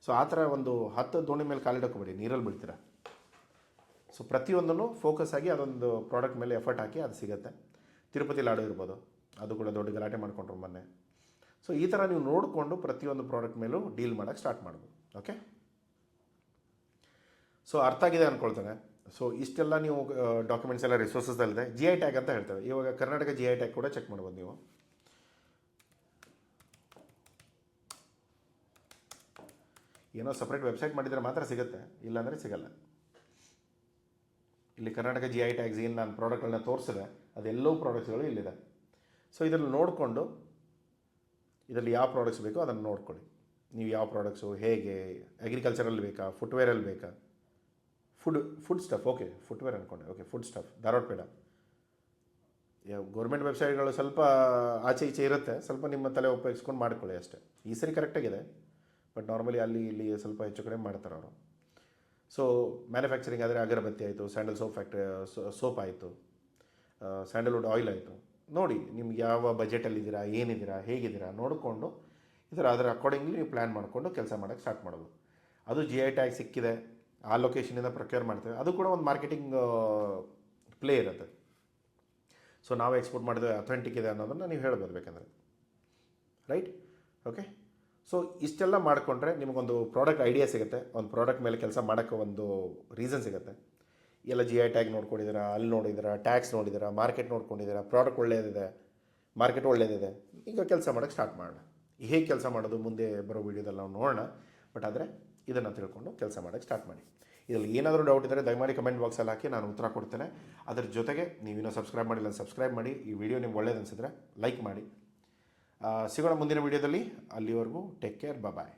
[SPEAKER 1] ಸೊ ಆ ಥರ ಒಂದು 10 ದೋಣಿ ಮೇಲೆ ಕಾಲಿಡೋಕೋಬೇಡಿ, ನೀರಲ್ಲಿ ಬೀಳ್ತೀರ. ಸೊ ಪ್ರತಿಯೊಂದನ್ನು ಫೋಕಸ್ ಆಗಿ ಅದೊಂದು ಪ್ರಾಡಕ್ಟ್ ಮೇಲೆ ಎಫರ್ಟ್ ಹಾಕಿ ಅದು ಸಿಗುತ್ತೆ. ತಿರುಪತಿ ಲಾಡು ಇರ್ಬೋದು, ಅದು ಕೂಡ ದೊಡ್ಡ ಗಲಾಟೆ ಮಾಡ್ಕೊಂಡ್ರು ಮೊನ್ನೆ. ಸೊ ಈ ಥರ ನೀವು ನೋಡಿಕೊಂಡು ಪ್ರತಿಯೊಂದು ಪ್ರಾಡಕ್ಟ್ ಮೇಲೂ ಡೀಲ್ ಮಾಡೋಕ್ಕೆ ಸ್ಟಾರ್ಟ್ ಮಾಡ್ಬೋದು. ಓಕೆ, ಸೊ ಅರ್ಥ ಆಗಿದೆ ಅಂದ್ಕೊಳ್ತೇನೆ. ಸೊ ಇಷ್ಟೆಲ್ಲ ನೀವು ಡಾಕ್ಯುಮೆಂಟ್ಸ್ ಎಲ್ಲ ರಿಸೋರ್ಸಸ್ದಲ್ಲಿದೆ. GI ಟ್ಯಾಗ್ ಅಂತ ಹೇಳ್ತೇವೆ. ಇವಾಗ ಕರ್ನಾಟಕ GI ಟ್ಯಾಗ್ ಕೂಡ ಚೆಕ್ ಮಾಡ್ಬೋದು ನೀವು. ಏನೋ ಸಪ್ರೇಟ್ ವೆಬ್ಸೈಟ್ ಮಾಡಿದರೆ ಮಾತ್ರ ಸಿಗುತ್ತೆ, ಇಲ್ಲಾಂದರೆ ಸಿಗಲ್ಲ. ಇಲ್ಲಿ ಕರ್ನಾಟಕ GI ಟ್ಯಾಗ್ಸ್ ಏನು ನಾನು ಪ್ರಾಡಕ್ಟ್ಗಳನ್ನ ತೋರಿಸಿದೆ ಅದೆಲ್ಲವೂ ಪ್ರಾಡಕ್ಟ್ಸ್ಗಳು ಇಲ್ಲಿದೆ. ಸೊ ಇದರಲ್ಲಿ ನೋಡಿಕೊಂಡು ಇದರಲ್ಲಿ ಯಾವ ಪ್ರಾಡಕ್ಟ್ಸ್ ಬೇಕೋ ಅದನ್ನು ನೋಡ್ಕೊಳ್ಳಿ. ನೀವು ಯಾವ ಪ್ರಾಡಕ್ಟ್ಸು ಹೇಗೆ, ಅಗ್ರಿಕಲ್ಚರಲ್ಲಿ ಬೇಕಾ, ಫುಟ್ವೇರಲ್ಲಿ ಬೇಕಾ, ಫುಡ್ ಸ್ಟಫ್, ಓಕೆ ಫುಟ್ವೇರ್ ಅಂದ್ಕೊಂಡೆ, okay food stuff, Dharwad peda. Government ವೆಬ್ಸೈಟ್ಗಳು ಸ್ವಲ್ಪ ಆಚೆ ಈಚೆ ಇರುತ್ತೆ, ಸ್ವಲ್ಪ ನಿಮ್ಮ ತಲೆ ಉಪಯೋಗಿಸ್ಕೊಂಡು ಮಾಡ್ಕೊಳ್ಳಿ ಅಷ್ಟೇ. ಈ ಸರಿ ಕರೆಕ್ಟಾಗಿದೆ, ಬಟ್ ನಾರ್ಮಲಿ ಅಲ್ಲಿ ಇಲ್ಲಿ ಸ್ವಲ್ಪ ಹೆಚ್ಚು ಕಡಿಮೆ ಮಾಡ್ತಾರೆ ಅವರು. ಸೊ ಮ್ಯಾನುಫ್ಯಾಕ್ಚರಿಂಗ್ ಆದರೆ ಅಗರಬತ್ತಿ ಆಯಿತು, ಸ್ಯಾಂಡಲ್ ಸೋಪ್ ಆಯಿತು, ಸ್ಯಾಂಡಲ್ವುಡ್ ಆಯಿಲ್ ಆಯಿತು. ನೋಡಿ ನಿಮ್ಗೆ ಯಾವ ಬಜೆಟಲ್ಲಿದ್ದೀರಾ, ಏನಿದ್ದೀರಾ, ಹೇಗಿದ್ದೀರಾ ನೋಡಿಕೊಂಡು ಅದರ ಅಕಾರ್ಡಿಂಗ್ಲಿ ನೀವು ಪ್ಲ್ಯಾನ್ ಮಾಡಿಕೊಂಡು ಕೆಲಸ ಮಾಡೋಕ್ಕೆ ಸ್ಟಾರ್ಟ್ ಮಾಡೋದು. ಅದು GI ಟ್ಯಾಗ್ ಸಿಕ್ಕಿದೆ, ಆ ಲೊಕೇಶನಿಂದ ಪ್ರೊಕ್ಯೂರ್ ಮಾಡ್ತೇವೆ, ಅದು ಕೂಡ ಒಂದು ಮಾರ್ಕೆಟಿಂಗ್ ಪ್ಲೇ ಇರುತ್ತೆ. ಸೊ ನಾವು ಎಕ್ಸ್ಪೋರ್ಟ್ ಮಾಡಿದ್ರೆ ಅಥೆಂಟಿಕ್ ಇದೆ ಅನ್ನೋದನ್ನು ನೀವು ಹೇಳ್ಬೋದು ಬೇಕಂದರೆ, ರೈಟ್? ಓಕೆ, ಸೊ ಇಷ್ಟೆಲ್ಲ ಮಾಡಿಕೊಂಡ್ರೆ ನಿಮಗೊಂದು ಪ್ರಾಡಕ್ಟ್ ಐಡಿಯಾ ಸಿಗುತ್ತೆ, ಒಂದು ಪ್ರಾಡಕ್ಟ್ ಮೇಲೆ ಕೆಲಸ ಮಾಡೋಕ್ಕೆ ಒಂದು ರೀಸನ್ ಸಿಗುತ್ತೆ. ಎಲ್ಲ GI ಟ್ಯಾಗ್ ನೋಡ್ಕೊಂಡಿದ್ದೀರಾ, ಅಲ್ಲಿ ನೋಡಿದ್ದೀರಾ, ಟ್ಯಾಕ್ಸ್ ನೋಡಿದ್ದೀರಾ, ಮಾರ್ಕೆಟ್ ನೋಡ್ಕೊಂಡಿದ್ದೀರಾ, ಪ್ರಾಡಕ್ಟ್ ಒಳ್ಳೆಯದಿದೆ, ಮಾರ್ಕೆಟ್ ಒಳ್ಳೆಯದಿದೆ, ಈಗ ಕೆಲಸ ಮಾಡೋಕ್ಕೆ ಸ್ಟಾರ್ಟ್ ಮಾಡೋಣ. ಹೇಗೆ ಕೆಲಸ ಮಾಡೋದು ಮುಂದೆ ಬರೋ ವೀಡಿಯೋದಲ್ಲಿ ನಾವು ನೋಡೋಣ. ಬಟ್ ಆದರೆ ಇದನ್ನು ತಿಳ್ಕೊಂಡು ಕೆಲಸ ಮಾಡೋಕ್ಕೆ ಸ್ಟಾರ್ಟ್ ಮಾಡಿ. ಇದರಲ್ಲಿ ಏನಾದರೂ ಡೌಟ್ ಇದ್ದರೆ ದಯಮಾಡಿ ಕಮೆಂಟ್ ಬಾಕ್ಸಲ್ಲಿ ಹಾಕಿ, ನಾನು ಉತ್ತರ ಕೊಡ್ತೇನೆ. ಅದರ ಜೊತೆಗೆ ನೀವಿನ್ನೂ ಸಬ್ಸ್ಕ್ರೈಬ್ ಮಾಡಿಲ್ಲ, ಸಬ್ಸ್ಕ್ರೈಬ್ ಮಾಡಿ. ಈ ವಿಡಿಯೋ ನಿಮ್ಗೆ ಒಳ್ಳೇದು ಅನಿಸಿದ್ರೆ ಲೈಕ್ ಮಾಡಿ. ಸಿಗೋಣ ಮುಂದಿನ ವೀಡಿಯೋದಲ್ಲಿ. ಅಲ್ಲಿವರೆಗೂ ಟೇಕ್ ಕೇರ್, ಬಾಯ್.